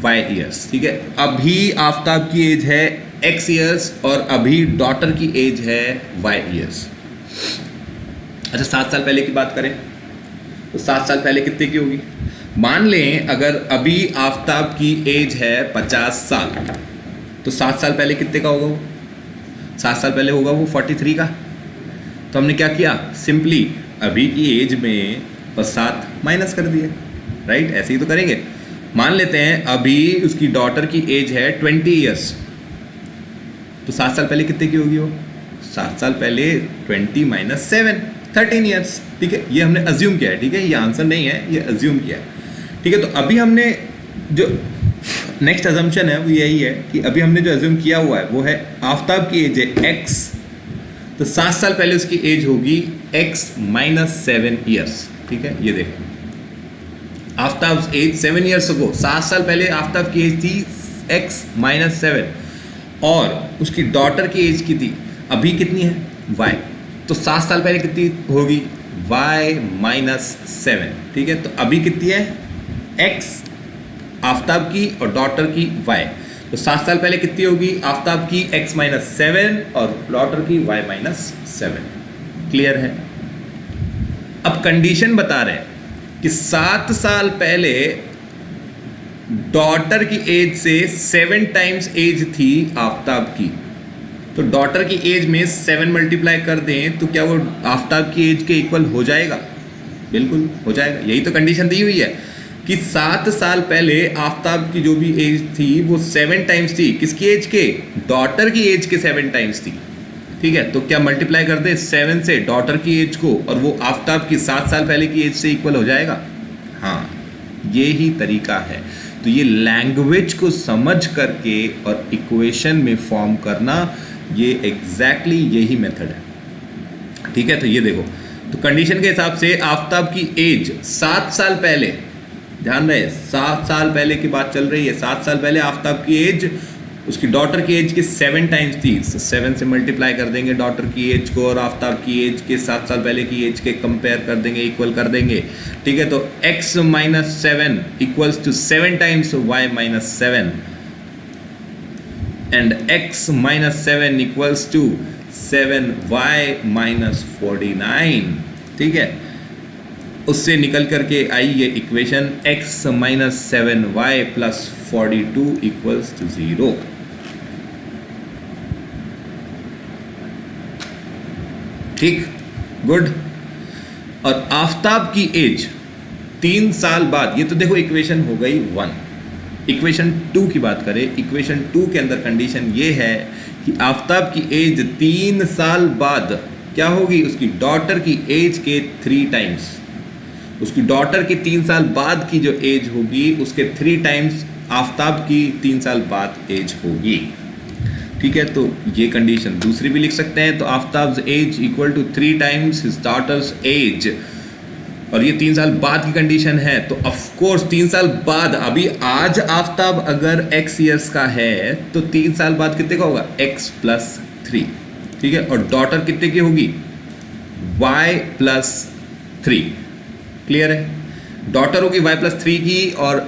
y years, ठीक है। अभी आफ्ताब की एज है x years और अभी डॉटर की एज है y years। अच्छा, 7 साल पहले की बात करें तो 7 साल पहले कितने की होगी? मान लें अगर अभी आफ्ताब की एज है 50 साल, तो 7 साल पहले कितने का होगा वो? 7 साल पहले होगा वो 43 का। तो हमने क्या किया, सिंपली अभी की एज में बस 7 माइनस कर दिए, राइट। ऐसे ही तो करेंगे। मान लेते हैं अभी उसकी डॉटर की एज है 20 years, तो 7 साल पहले कितने की होगी वो? 7 साल पहले 20 - 7, 13 years, ठीक है। ये हमने अज्यूम किया है, ठीक है, ये आंसर नहीं है, ये अज्यूम किया है, ठीक है। तो अभी हमने जो नेक्स्ट अजम्पशन है वो यही है कि अभी हमने जो अज्यूम किया हुआ है वो है आफ्ताब की एज है x, तो 7 साल पहले उसकी एज होगी x - 7 years, ठीक है। ये देखो, आफ्ताब एज 7 years ago, 7 साल पहले आफ्ताब की एज थी x - 7 और उसकी डॉटर की एज की थी अभी कितनी है? y, तो 7 साल पहले कितनी होगी? y - 7, ठीक है। तो अभी कितनी है? x आफ्ताब की और डॉटर की y, तो 7 साल पहले कितनी होगी आफ्ताब की? x - 7 और डॉटर की y - 7। क्लियर है? अब कंडीशन बता रहे हैं कि 7 साल पहले डॉटर की एज से 7 times एज थी आफ्ताब की, तो डॉटर की एज में 7 मल्टीप्लाई कर दें तो क्या वो आफ्ताब की एज के इक्वल हो जाएगा? बिल्कुल हो जाएगा। यही तो कंडीशन दी हुई है कि 7 साल पहले आफ्ताब की जो भी एज थी वो 7 times थी, किसकी एज के? डॉटर की एज के 7 times थी, ठीक है। तो क्या मल्टीप्लाई कर दे 7 से डॉटर की एज को और वो आफ्ताब की 7 साल पहले की एज से इक्वल हो जाएगा? हाँ, ये ही तरीका है। तो ये लैंग्वेज को समझ करके और इक्वेशन में फॉर्म करना, ये एग्जैक्टली यही मेथड है, ठीक है। तो ये देखो, तो कंडीशन के हिसाब से आफ्ताब की एज 7 साल पहले, ध्यान रहे 7 साल पहले की बात चल रही है, 7 साल पहले आफ्ताब की एज उसकी डॉटर की एज के 7 times थी, 7 से मल्टीप्लाई कर देंगे डॉटर की एज को और आफ्ताब की एज के 7 साल पहले की एज के कंपेयर कर देंगे, इक्वल कर देंगे, ठीक है। तो x - 7 equals to 7 times y - 7 and x - 7 equals to 7y - 49, ठीक है। उससे निकल करके आई ये equation x minus 7y plus 42 equals to 0। ठीक, गुड। और आफताब की एज 3 साल बाद, ये तो देखो इक्वेशन हो गई 1। इक्वेशन 2 की बात करें, इक्वेशन 2 के अंदर कंडीशन ये है कि आफताब की एज 3 साल बाद क्या होगी, उसकी डॉटर की एज के 3 टाइम्स। उसकी डॉटर के 3 साल बाद की जो एज होगी उसके 3 टाइम्स आफताब की 3 साल बाद एज होगी। ठीक है, तो ये कंडीशन दूसरी भी लिख सकते हैं। तो Aftab's age equal to 3 times his daughter's age, और ये 3 साल बाद की कंडीशन है। तो ऑफ कोर्स 3 साल बाद, अभी आज आफताब अगर x ईयर्स का है तो 3 साल बाद कितने का होगा, x प्लस 3। ठीक है, और डॉटर कितने की होगी, y प्लस 3। क्लियर है, डॉटर होगी y प्लस 3 की और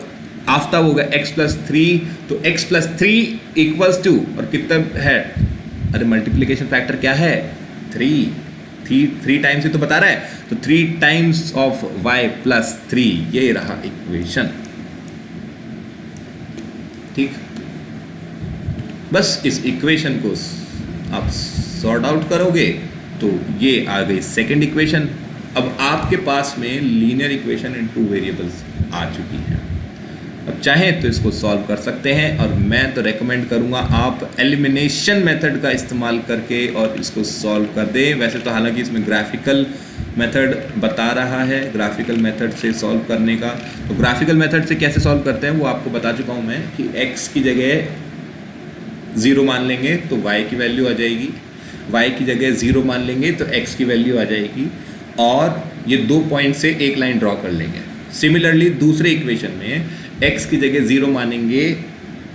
आफताब होगा x प्लस 3। तो x प्लस 3 इक्वल्स टू, और कितना है, अरे मल्टीप्लीकेशन फैक्टर क्या है, 3 टाइम्स ही तो बता रहा है। तो 3 टाइम्स ऑफ y प्लस 3, ये रहा इक्वेशन। ठीक, बस इस इक्वेशन को आप सॉर्ट आउट करोगे तो ये आ गई सेकंड इक्वेशन। अब आपके पास में लीनियर इक्वेशन इन 2 वेरिएबल्स आ चुकी है। अब चाहें तो इसको सॉल्व कर सकते हैं, और मैं तो रेकमेंड करूंगा आप एलिमिनेशन मेथड का इस्तेमाल करके और इसको सॉल्व कर दें। वैसे तो हालांकि इसमें ग्राफिकल मेथड बता रहा है, ग्राफिकल मेथड से सॉल्व करने का। तो ग्राफिकल मेथड से कैसे सॉल्व करते हैं वो आपको बता चुका हूं मैं, कि x की जगह 0 मान लेंगे तो y की वैल्यू आ जाएगी, y की जगह 0 मान लेंगे तो x की वैल्यू आ जाएगी, और ये 2 पॉइंट से एक लाइन ड्रॉ कर लेंगे। सिमिलरली दूसरे इक्वेशन में x की जगह 0 मानेंगे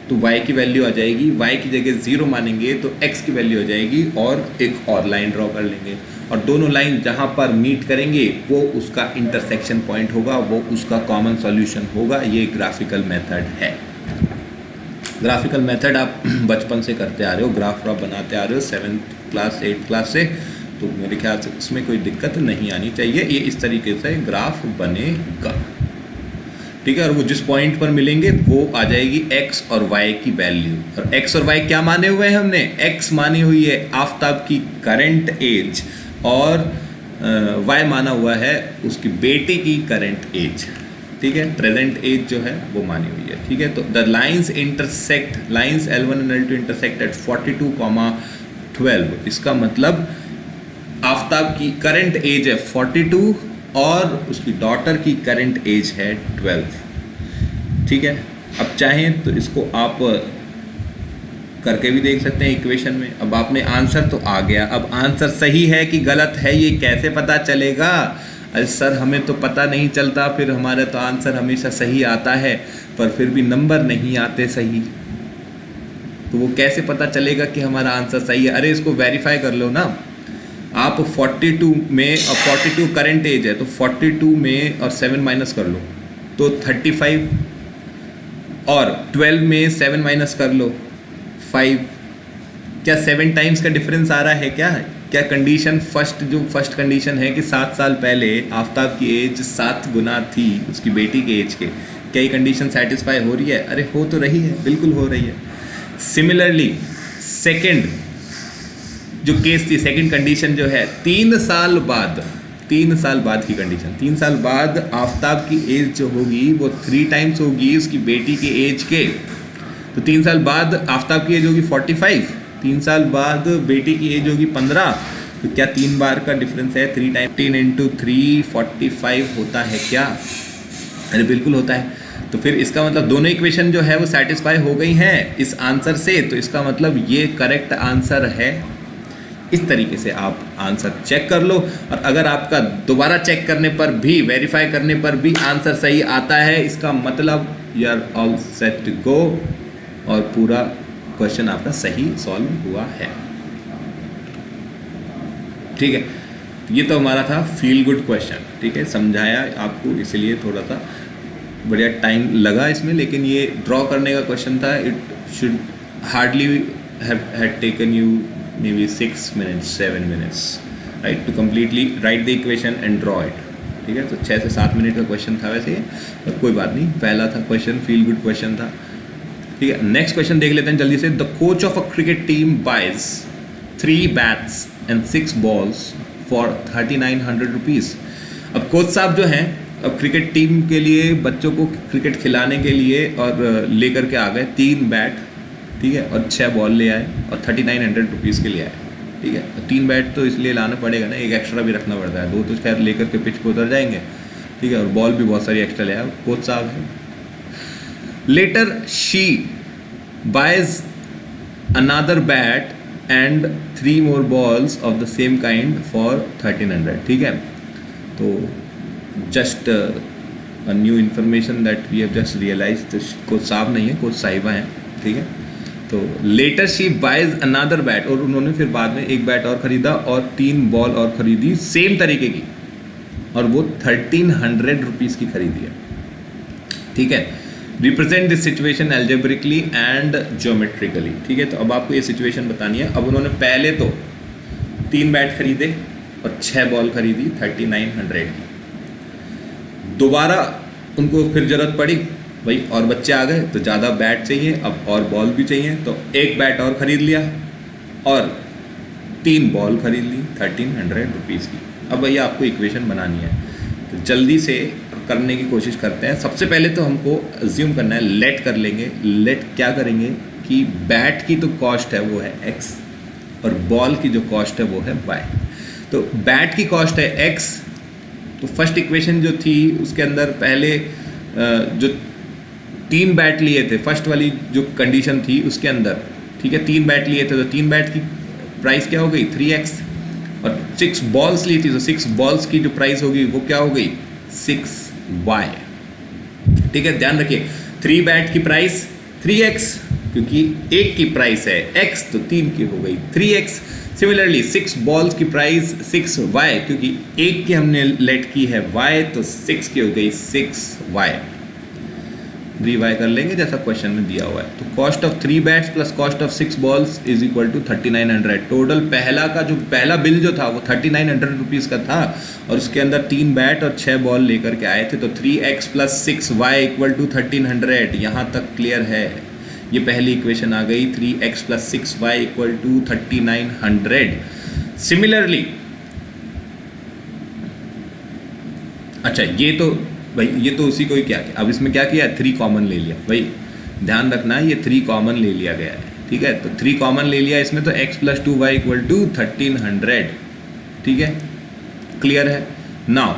तो y की वैल्यू आ जाएगी, y की जगह 0 मानेंगे तो x की वैल्यू आ जाएगी, और एक और लाइन ड्रॉ कर लेंगे, और दोनों लाइन जहां पर मीट करेंगे वो उसका इंटरसेक्शन पॉइंट होगा, वो उसका कॉमन सॉल्यूशन होगा। ये ग्राफिकल मेथड है। ग्राफिकल मेथड आप बचपन से करते आ रहे हो, ग्राफ बनाते आ रहे हो 7th क्लास 8th क्लास से, तो मेरे ख्याल से इसमें कोई दिक्कत नहीं आनी चाहिए। ये इस तरीके से ग्राफ बनेगा। ठीक है, और वो जिस पॉइंट पर मिलेंगे वो आ जाएगी x और y की वैल्यू। और x और y क्या माने हुए हैं हमने, x मानी हुई है आफताब की करंट एज, और y माना हुआ है उसकी बेटी की करंट एज। ठीक है, प्रेजेंट एज जो है वो मानी हुई है। ठीक है, तो the lines intersect, lines L1 and L2 intersect at 42,12। इसका मतलब आफताब की करंट एज है 42 और उसकी डॉटर की करंट एज है 12। ठीक है, अब चाहें तो इसको आप करके भी देख सकते हैं इक्वेशन में। अब आपने आंसर तो आ गया, अब आंसर सही है कि गलत है ये कैसे पता चलेगा। अरे सर हमें तो पता नहीं चलता, फिर हमारा तो आंसर हमेशा सही आता है पर फिर भी नंबर नहीं आते सही, तो वो कैसे पता चलेगा कि हमारा आंसर सही है। अरे इसको वेरीफाई कर लो ना आप। 42 में, और 42 करंट एज है तो 42 में और 7 माइनस कर लो तो 35, और 12 में 7 माइनस कर लो 5। क्या 7 टाइम्स का डिफरेंस आ रहा है क्या कंडीशन फर्स्ट कंडीशन है कि 7 साल पहले आफताब की एज 7 गुना थी उसकी बेटी के एज के, क्या ये कंडीशन सेटिस्फाई हो रही है? अरे हो तो रही है, बिल्कुल हो रही है। सिमिलरली सेकंड जो केस थी, सेकंड कंडीशन जो है 3 साल बाद की कंडीशन, 3 साल बाद आफताब की एज जो होगी वो 3 टाइम्स होगी उसकी बेटी के एज के। तो 3 साल बाद आफताब की एज होगी 45, 3 साल बाद बेटी की एज होगी 15। तो क्या 3 बार का डिफरेंस है? 3 टाइम 10 इंटू 3 45 होता है क्या? अरे बिल्कुल होता है। तो फिर इसका मतलब दोनों इक्वेशन जो है वो सेटिस्फाई हो गई हैं इस आंसर से, तो इसका मतलब ये करेक्ट आंसर है। इस तरीके से आप आंसर चेक कर लो, और अगर आपका दोबारा चेक करने पर भी, वेरीफाई करने पर भी आंसर सही आता है, इसका मतलब you are all set to go, और पूरा क्वेश्चन आपका सही सॉल्व हुआ है। ठीक है, ये तो हमारा था फील गुड क्वेश्चन। ठीक है, समझाया आपको, इसलिए थोड़ा सा बढ़िया टाइम लगा इसमें, लेकिन ये ड्रॉ करने का क्वेश्चन था। It should hardly have taken you maybe 6 minutes, 7 minutes, right, to completely write the equation and draw it. ठीक है, तो 6 से 7 मिनट का क्वेश्चन था वैसे, पर कोई बात नहीं, पहला था क्वेश्चन, फील गुड क्वेश्चन था। ठीक है, नेक्स्ट क्वेश्चन देख लेते हैं जल्दी से। The coach of a cricket team buys 3 bats and 6 balls for 3900 rupees. अब कोच साहब जो हैं, अब क्रिकेट टीम के लिए बच्चों को क्रिकेट खिलाने के लिए और लेकर के आ गए 3 बैट, ठीक है, और 6 बॉल ले आए और 3900 रुपीज़ के लिए आए। ठीक है, तो 3 बैट तो इसलिए लाना पड़ेगा ना, एक एक्स्ट्रा भी रखना पड़ता है, 2 तो खैर लेकर के पिच पे उतर जाएंगे। ठीक है, और बॉल भी बहुत सारी एक्स्ट्रा ले आए कोच साहब है। Later she buys another bat and 3 more balls of the same kind for 1300। ठीक है, तो just a new information that we have just realise, coach साहब नहीं है, कोच साहिबा हैं। ठीक है, तो later she buys another bat, और उन्होंने फिर बाद में एक बैट और ख़रीदा और 3 बॉल और ख़रीदी सेम तरीके की, और वो 1300 रुपीज़ की खरीदी है। ठीक है, represent this situation algebraically and geometrically. ठीक है, तो अब आपको ये सिचुएशन बतानी है। अब उन्होंने पहले तो 3 बैट खरीदे और 6 बॉल खरीदी 3900 की। दोबारा उनको फिर ज़रूरत पड़ी भाई, और बच्चे आ गए तो ज़्यादा बैट चाहिए, अब और बॉल भी चाहिए, तो एक बैट और ख़रीद लिया और 3 बॉल खरीद ली 1300 रुपीज़ की। अब भैया आपको इक्वेशन बनानी है, तो जल्दी से करने की कोशिश करते हैं। सबसे पहले तो हमको अज्यूम करना है, लेट कर लेंगे। लेट क्या करेंगे कि बैट की तो कॉस्ट है वो है x और बॉल की जो कॉस्ट है वो है y। तो बैट की कॉस्ट है x, तो फर्स्ट इक्वेशन जो थी उसके अंदर पहले जो 3 बैट लिए थे, फर्स्ट वाली जो कंडीशन थी उसके अंदर, ठीक है, 3 बैट लिए थे, तो 3 बैट की प्राइस क्या हो गई 3x, और 6 बॉल्स ली थी तो 6 बॉल्स की जो प्राइस होगी वो क्या हो गई 6y। ठीक है, ध्यान रखिए 3 बैट की प्राइस 3x, क्योंकि एक की प्राइस है x तो 3 की हो गई 3x। सिमिलरली 6 बॉल्स की प्राइस 6y, क्योंकि एक की हमने लेट की है y तो 6 की हो गई 6y। रीवाई कर लेंगे जैसा क्वेश्चन में दिया हुआ है। तो cost of 3 bats plus cost of 6 balls is equal to 3900। Total पहला बिल जो था वो 3900 रुपीज़ का था, और उसके अंदर 3 बैट और 6 बॉल लेकर के आए थे, तो 3x plus 6y equal to 1300। यहाँ तक क्लियर है, ये पहली इक्वेशन आ गई 3x plus 6y equal to 3900। Similarly अच्छा, ये तो भाई ये तो उसी को ही क्या किया, अब इसमें क्या किया 3 कॉमन ले लिया। भाई ध्यान रखना ये 3 कॉमन ले लिया गया है। ठीक है, तो 3 कॉमन ले लिया इसमें, तो x plus 2y equal to 1300। ठीक है, क्लियर है। Now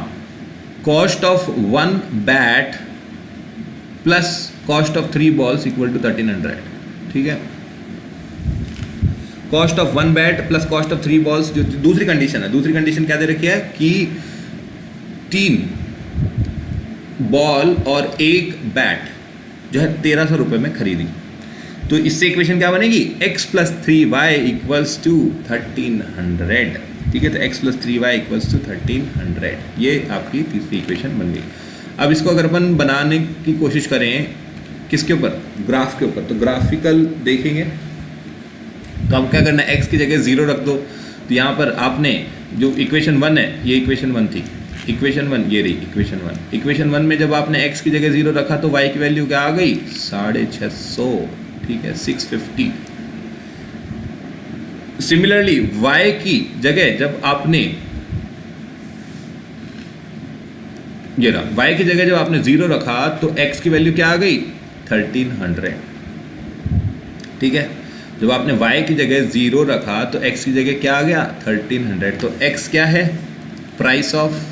cost of 1 bat plus cost of 3 balls equal to 1300। ठीक है, cost of 1 bat plus cost of 3 balls जो दूसरी कंडीशन है, दूसरी कंडीशन क्या दे रखी है कि 3 बॉल और 1 बैट जो है 1300 रुपये में खरीदी, तो इससे इक्वेशन क्या बनेगी x plus 3y equals to 1300। ठीक है, तो x plus 3y equals to 1300, ये आपकी तीसरी इक्वेशन बन गई। अब इसको अगर अपन बनाने की कोशिश करें किसके ऊपर, ग्राफ के ऊपर, तो ग्राफिकल देखेंगे तो अब क्या करना है, x की जगह 0 रख दो। तो यहाँ पर आपने जो इक्वेशन 1 है, ये इक्वेशन 1 थी, इक्वेशन 1 ये रही इक्वेशन 1। इक्वेशन 1 में जब आपने x की जगह 0 रखा तो y की वैल्यू क्या आ गई 650। ठीक है, 650। सिमिलरली y की जगह जब आपने ये रहा, y की जगह जब आपने 0 रखा तो x की वैल्यू क्या आ गई 1300। ठीक है, जब आपने y की जगह 0 रखा तो x की जगह क्या आ गया 1300। तो x क्या है प्राइस ऑफ,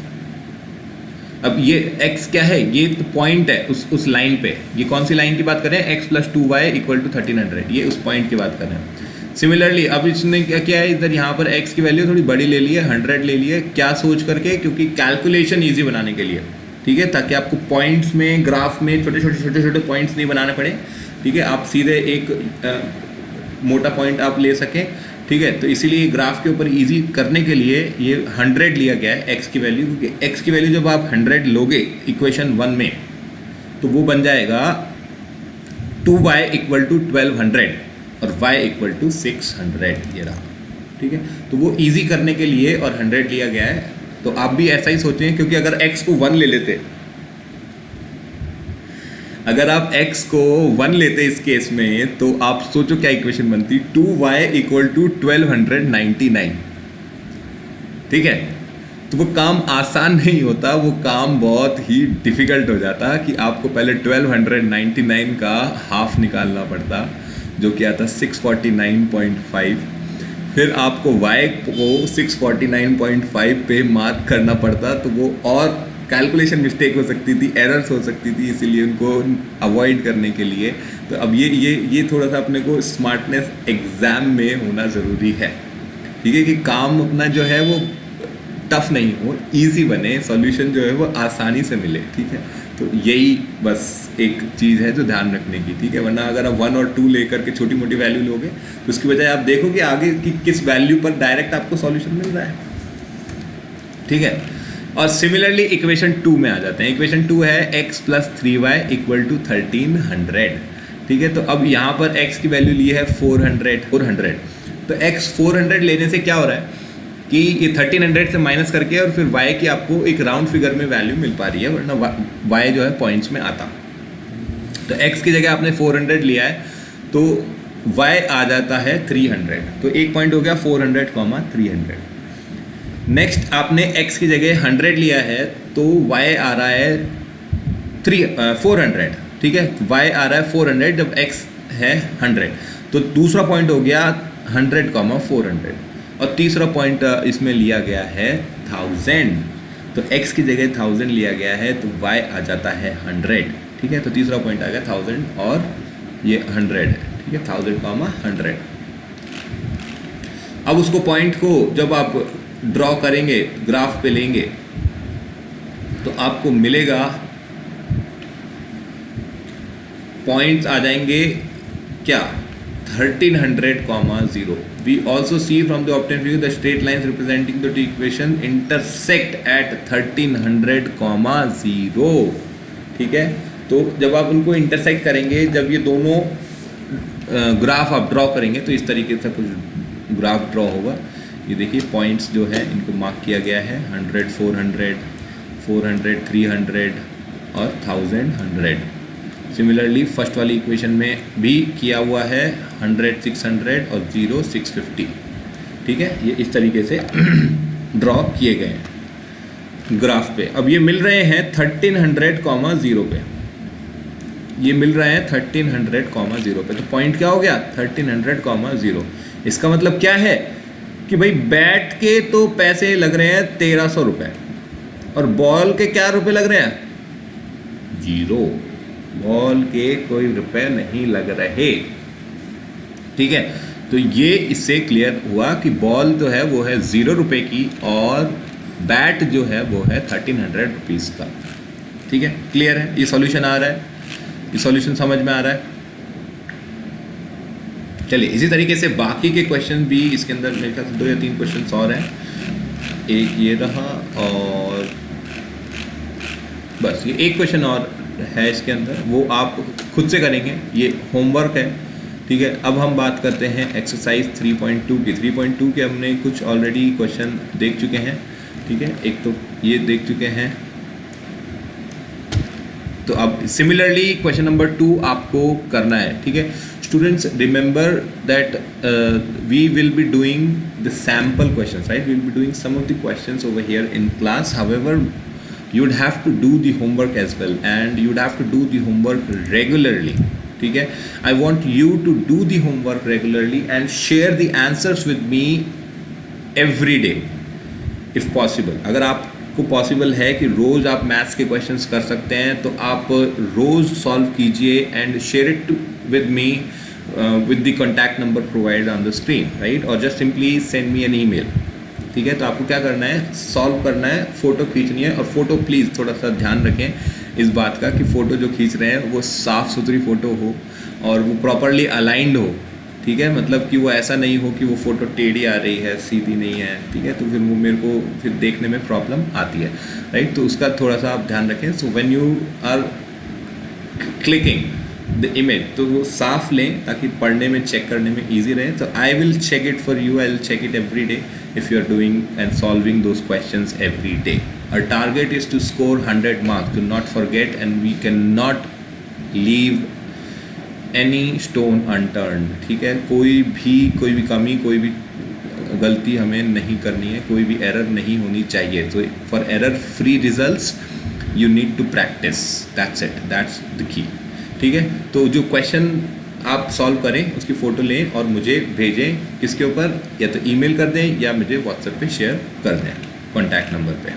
अब ये x क्या है, ये तो पॉइंट है उस लाइन पे। ये कौन सी लाइन की बात कर रहे हैं, x plus 2y equal to 1300, ये उस पॉइंट की बात कर रहे हैं। सिमिलरली अब इसने क्या किया है, इधर यहाँ पर x की वैल्यू थोड़ी बड़ी ले ली है, 100 ले ली है, क्या सोच करके, क्योंकि कैलकुलेशन ईजी बनाने के लिए। ठीक है, ताकि आपको पॉइंट्स में, ग्राफ में छोटे छोटे पॉइंट्स नहीं बनाने पड़े। ठीक है, आप सीधे एक मोटा पॉइंट आप ले सकें। ठीक है, तो इसीलिए ग्राफ के ऊपर इजी करने के लिए ये 100 लिया गया है x की वैल्यू, क्योंकि x की वैल्यू जब आप 100 लोगे इक्वेशन 1 में तो वो बन जाएगा 2y इक्वल टू 1200 और y इक्वल टू 600, ये रहा। ठीक है, तो वो इजी करने के लिए और 100 लिया गया है। तो आप भी ऐसा ही सोचें, क्योंकि अगर x को 1 ले लेते, अगर आप x को 1 लेते इस केस में, तो आप सोचो क्या इक्वेशन बनती, 2y इक्वल टू 1299। ठीक है, तो वो काम आसान नहीं होता, वो काम बहुत ही डिफ़िकल्ट हो जाता कि आपको पहले 1299 का हाफ निकालना पड़ता, जो कि आता 649.5, फिर आपको y को 649.5 पे मार्क करना पड़ता, तो वो और कैलकुलेशन मिस्टेक हो सकती थी, एरर्स हो सकती थी, इसीलिए उनको अवॉइड करने के लिए। तो अब ये थोड़ा सा अपने को स्मार्टनेस एग्ज़ाम में होना ज़रूरी है, ठीक है, कि काम अपना जो है वो टफ नहीं हो, इजी बने, सॉल्यूशन जो है वो आसानी से मिले। ठीक है, तो यही बस एक चीज़ है जो ध्यान रखने की। ठीक है, वरना अगर आप 1 और 2 लेकर के छोटी मोटी वैल्यू लोगे तो उसकी बजाय आप देखो कि आगे की किस वैल्यू पर डायरेक्ट आपको सॉल्यूशन मिल रहा है। ठीक है, और सिमिलरली इक्वेशन 2 में आ जाते हैं। इक्वेशन 2 है x + 3y = 1300। ठीक है, तो अब यहाँ पर x की वैल्यू ली है 400। तो x 400 लेने से क्या हो रहा है कि ये 1300 से माइनस करके और फिर y की आपको एक राउंड फिगर में वैल्यू मिल पा रही है, वरना y जो है पॉइंट्स में आता। तो x की जगह आपने 400 लिया है तो y आ जाता है 300। तो एक पॉइंट हो गया 400, 300। नेक्स्ट आपने x की जगह 100 लिया है तो y आ रहा है 400। ठीक है, y आ रहा है 400 जब x है 100। तो दूसरा पॉइंट हो गया 100, 400, और तीसरा पॉइंट इसमें लिया गया है 1000। तो x की जगह 1000 लिया गया है तो y आ जाता है 100। ठीक है, तो तीसरा पॉइंट आ गया 1000 और ये 100 है। ठीक है, 1000, 100। अब उसको पॉइंट को जब आप ड्रॉ करेंगे, ग्राफ पे लेंगे, तो आपको मिलेगा, पॉइंट्स आ जाएंगे क्या, 1300, 0। We also see from the obtained view the straight lines representing the two equation intersect at 1300, 0। ठीक है, तो जब आप उनको इंटरसेक्ट करेंगे, जब ये दोनों ग्राफ आप ड्रॉ करेंगे तो इस तरीके से कुछ ग्राफ ड्रॉ होगा। ये देखिए पॉइंट्स जो है इनको मार्क किया गया है 100, 400, 400, 300 और 1000, 100। सिमिलरली फर्स्ट वाली इक्वेशन में भी किया हुआ है 100, 600 और 0, 650। ठीक है, ये इस तरीके से ड्रॉ किए गए हैं ग्राफ पे। अब ये मिल रहे हैं 1300, 0 पे, ये मिल रहा है 1300, 0 पे। तो पॉइंट क्या हो गया, 1300, 0। इसका मतलब क्या है कि भाई बैट के तो पैसे लग रहे हैं 1300 रुपये और बॉल के क्या रुपए लग रहे हैं, 0। बॉल के कोई रुपए नहीं लग रहे। ठीक है, तो ये इससे क्लियर हुआ कि बॉल जो है वो है 0 रुपये की और बैट जो है वो है 1300 रुपीज़ का। ठीक है, क्लियर है, ये सॉल्यूशन आ रहा है, ये सॉल्यूशन समझ में आ रहा है। चलिए इसी तरीके से बाकी के क्वेश्चन भी इसके अंदर मेरे ख्याल से 2 या 3 क्वेश्चन और हैं। एक ये रहा और बस ये एक क्वेश्चन और है इसके अंदर, वो आप खुद से करेंगे, ये होमवर्क है। ठीक है, अब हम बात करते हैं एक्सरसाइज 3.2 की। 3.2 के हमने कुछ ऑलरेडी क्वेश्चन देख चुके हैं। ठीक है, एक तो ये देख चुके हैं, तो अब सिमिलरली क्वेश्चन नंबर 2 आपको करना है। ठीक है, students remember that we will be doing the sample questions, right? We will be doing some of the questions over here in class. However, you would have to do the homework as well, and you would have to do the homework regularly. ठीक है, I want you to do the homework regularly and share the answers with me every day if possible. अगर आपको possible है कि रोज़ आप maths के questions कर सकते हैं तो आप रोज़ सॉल्व कीजिए and share it with me with the contact number provided on the screen, right? or just simply send me an email. ठीक है, तो आपको क्या करना है, सॉल्व करना है, फ़ोटो खींचनी है। और फ़ोटो प्लीज़ थोड़ा सा ध्यान रखें इस बात का कि फ़ोटो जो खींच रहे हैं वो साफ़ सुथरी फ़ोटो हो और वो प्रॉपरली अलाइंड हो। ठीक है, मतलब कि वो ऐसा नहीं हो कि वो फ़ोटो टेढ़ी आ रही है, सीधी नहीं है। ठीक है, तो फिर वो मेरे को फिर देखने में प्रॉब्लम आती है, राइट? तो उसका थोड़ा सा आप ध्यान रखें। So when you are clicking the image तो वो साफ लें ताकि पढ़ने में, चेक करने में ईजी रहे। तो I will check it for you, I will check it every day if you are doing and solving those questions every day. Our target is to score 100 marks. Do not forget, and we cannot leave any stone unturned. ठीक है, कोई भी कमी, कोई भी गलती हमें नहीं करनी है, कोई भी एरर नहीं होनी चाहिए. तो for error free results you need to practise. That's it, that's the key. ठीक है, तो जो क्वेश्चन आप सॉल्व करें उसकी फ़ोटो लें और मुझे भेजें. किसके ऊपर? या तो ईमेल कर दें या मुझे व्हाट्सएप पे शेयर कर दें कॉन्टैक्ट नंबर पे.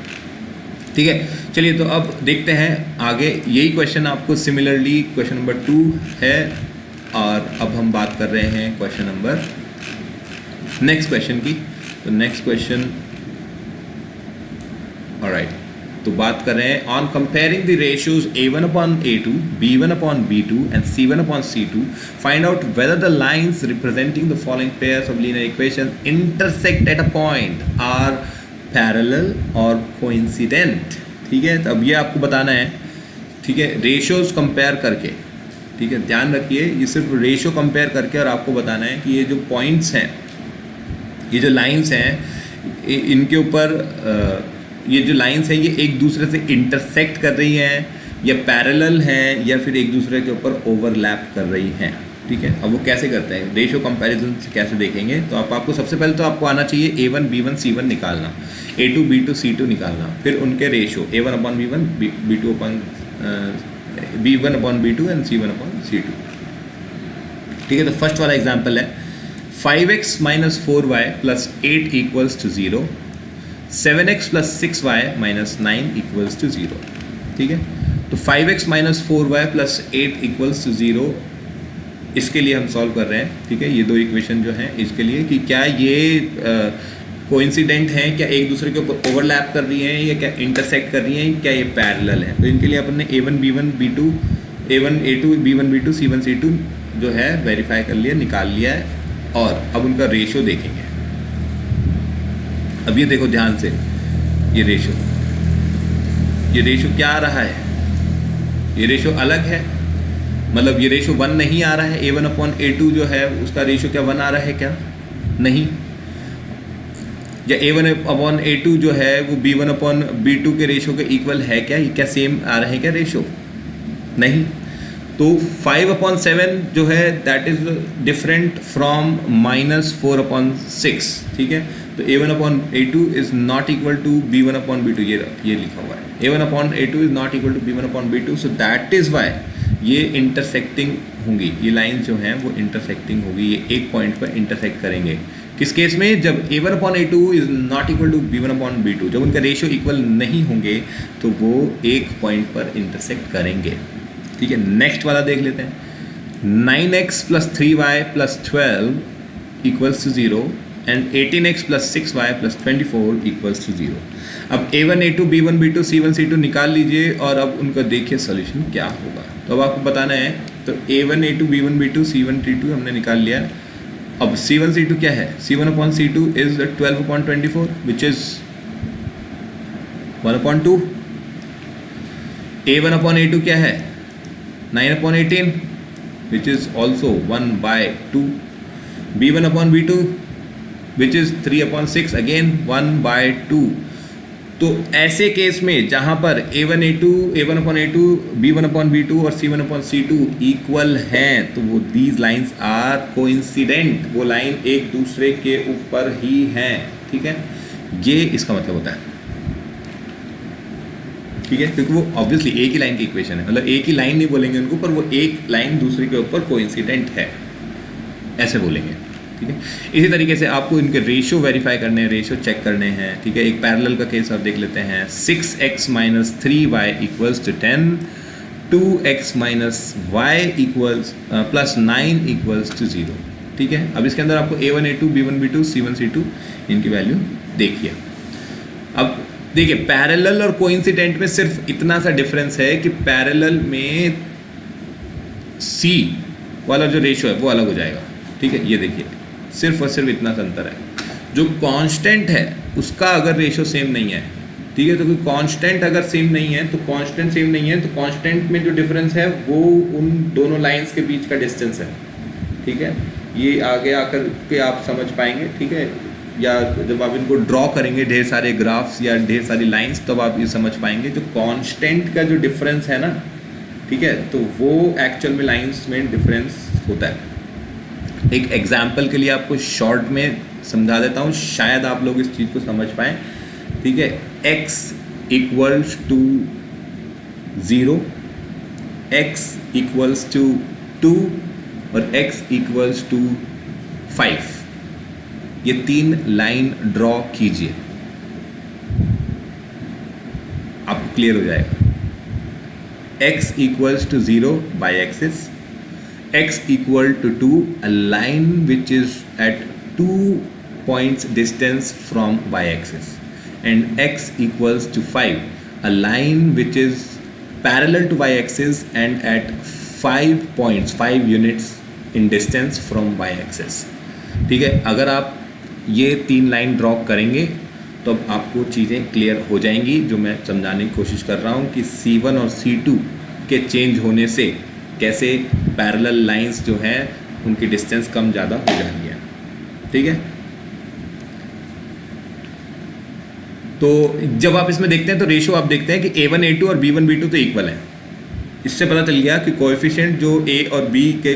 ठीक है, चलिए तो अब देखते हैं आगे. यही क्वेश्चन आपको सिमिलरली क्वेश्चन नंबर 2 है, और अब हम बात कर रहे हैं क्वेश्चन नंबर नेक्स्ट क्वेश्चन की. तो नेक्स्ट क्वेश्चन, ऑलराइट, तो बात कर रहे हैं on comparing the ratios a1 upon a2, b1 upon b2 and c1 upon c2, find out whether the lines representing the following pairs of linear equations intersect at a point, are parallel or coincident. ठीक है, तो अब ये आपको बताना है. ठीक है, रेशियोज कंपेयर करके. ठीक है, ध्यान रखिए, ये सिर्फ रेशियो कंपेयर करके और आपको बताना है कि ये जो पॉइंट्स हैं, ये जो लाइंस हैं, इनके ऊपर ये जो लाइंस हैं ये एक दूसरे से इंटरसेक्ट कर रही हैं या पैरेलल हैं या फिर एक दूसरे के ऊपर ओवरलैप कर रही हैं. ठीक है, अब वो कैसे करते हैं, रेशियो कंपैरिजन से कैसे देखेंगे. तो आपको सबसे पहले तो आपको आना चाहिए a1 b1 c1 निकालना, a2 b2 c2 निकालना, फिर उनके ratio a1 upon b1, b2 upon b1 upon b2 and c1 upon c2. ठीक है, तो फर्स्ट वाला एग्जाम्पल है 5x minus 4y plus 8 equals to 0, 7x plus 6y minus 9 equals to 0. ठीक है, तो 5x minus 4y plus 8 equals to 0, इसके लिए हम सॉल्व कर रहे हैं. ठीक है, ये दो इक्वेशन जो हैं इसके लिए कि क्या ये कोइंसिडेंट हैं, क्या एक दूसरे के ऊपर ओवरलैप कर रही हैं, या क्या इंटरसेक्ट कर रही हैं, क्या ये पैरेलल हैं. तो इनके लिए अपन ने a1 b1 b2, a1 a2 b1 b2 c1 c2 जो है वेरीफाई कर लिया, निकाल लिया है, और अब उनका रेशियो देखेंगे. अब ये देखो ध्यान से, ये रेशियो क्या आ रहा है, ये रेशियो अलग है. मतलब ये रेशियो 1 नहीं आ रहा है. a1 upon a2 जो है उसका रेशियो क्या 1 आ रहा है? क्या नहीं. या a1 upon a2 जो है वो b1 upon b2 के रेशियो के इक्वल है क्या? ये क्या सेम आ रहे हैं क्या रेशियो? नहीं. तो 5 upon 7 जो है that is different from -4 upon 6. ठीक है, तो a1 upon a2 is not equal to b1 upon b2, ये लिखा हुआ है. a1 upon a2 is not equal to b1 upon b2, so that is why ये इंटरसेक्टिंग होंगी. ये लाइंस जो हैं वो इंटरसेक्टिंग होगी, ये एक पॉइंट पर इंटरसेक्ट करेंगे. किस केस में? जब a1 upon a2 is not equal to b1 upon b2, जब उनका रेशियो इक्वल नहीं होंगे तो वो एक पॉइंट पर इंटरसेक्ट करेंगे. ठीक है, नेक्स्ट वाला देख लेते हैं. 9x plus 3y plus 12 equals to 0 and 18x plus 6y plus 24 equals to 0. अब a1 a2 b1 b2 c1 c2 निकाल लीजिए और अब उनका देखिए सॉल्यूशन क्या होगा. तो अब आपको बताना है. तो a1 a2 b1 b2 c1 c2 हमने निकाल लिया. अब c1 c2 क्या है? c1 upon c2 is 12 upon 24 which is 1 upon 2. a1 upon a2 क्या है? 9 upon 18 which is also 1 by 2. b1 upon b2 which is 3 upon 6 again 1 by 2. तो ऐसे केस में जहाँ पर a1 upon a2 b1 upon b2 और c1 upon c2 equal हैं तो वो these lines are coincident, वो लाइन एक दूसरे के ऊपर ही हैं. ठीक है, ये इसका मतलब होता है. ठीक है, क्योंकि वो ऑब्वियसली एक ही लाइन की इक्वेशन है. मतलब एक ही लाइन नहीं बोलेंगे उनको, पर वो एक लाइन दूसरे के ऊपर कोइंसिडेंट है, ऐसे बोलेंगे. ठीक है, इसी तरीके से आपको इनके रेशियो वेरीफाई करने हैं, रेशियो चेक करने हैं. ठीक है, एक पैरेलल का केस आप देख लेते हैं. 6x minus 3y equals to 10, 2x minus y equals plus 9 equals to 0. ठीक है, अब इसके अंदर आपको a1 a2 b1 b2 c1 c2 इनकी वैल्यू देखिए. अब देखिए, पैरेलल और कोइंसिडेंट में सिर्फ इतना सा डिफरेंस है कि पैरेलल में C वाला जो रेशियो है वो अलग हो जाएगा. ठीक है, ये देखिए, सिर्फ और सिर्फ इतना सा अंतर है. जो कांस्टेंट है उसका अगर रेशियो सेम नहीं है, ठीक है, तो कोई कांस्टेंट अगर सेम नहीं है तो कांस्टेंट सेम नहीं है तो कांस्टेंट में जो डिफरेंस है वो उन दोनों लाइंस के बीच का डिस्टेंस है. ठीक है, ये आगे आकर के आप समझ पाएंगे. ठीक है, या जब आप इनको ड्रॉ करेंगे ढेर सारे ग्राफ्स या ढेर सारी लाइंस, तब आप ये समझ पाएंगे जो कांस्टेंट का जो डिफरेंस है ना, ठीक है, तो वो एक्चुअल में लाइंस में डिफरेंस होता है। एक एग्जाम्पल के लिए आपको शॉर्ट में समझा देता हूँ, शायद आप लोग इस चीज़ को समझ पाएँ, ठीक है। x equals to 0, x equals to 2 और x इक्वल्स टू 5, ये 3 लाइन ड्रॉ कीजिए, आपको क्लियर हो जाएगा। x equals to 0 by axis, x equal to 2, a line which is at 2 points distance from y-axis, and x equals to 5, a line which is parallel to y-axis and at 5 points, 5 units in distance from y-axis। ठीक है, अगर आप ये 3 line draw करेंगे तो अब आपको चीज़ें क्लियर हो जाएंगी, जो मैं समझाने की कोशिश कर रहा हूँ कि C1 और C2 के चेंज होने से कैसे पैरेलल लाइंस जो हैं उनकी डिस्टेंस कम ज़्यादा हो जाएंगी। ठीक है, तो जब आप इसमें देखते हैं तो रेशो आप देखते हैं कि A1 A2 और B1 B2 तो इक्वल है। इससे पता चल गया कि कोएफिशिएंट जो A और B के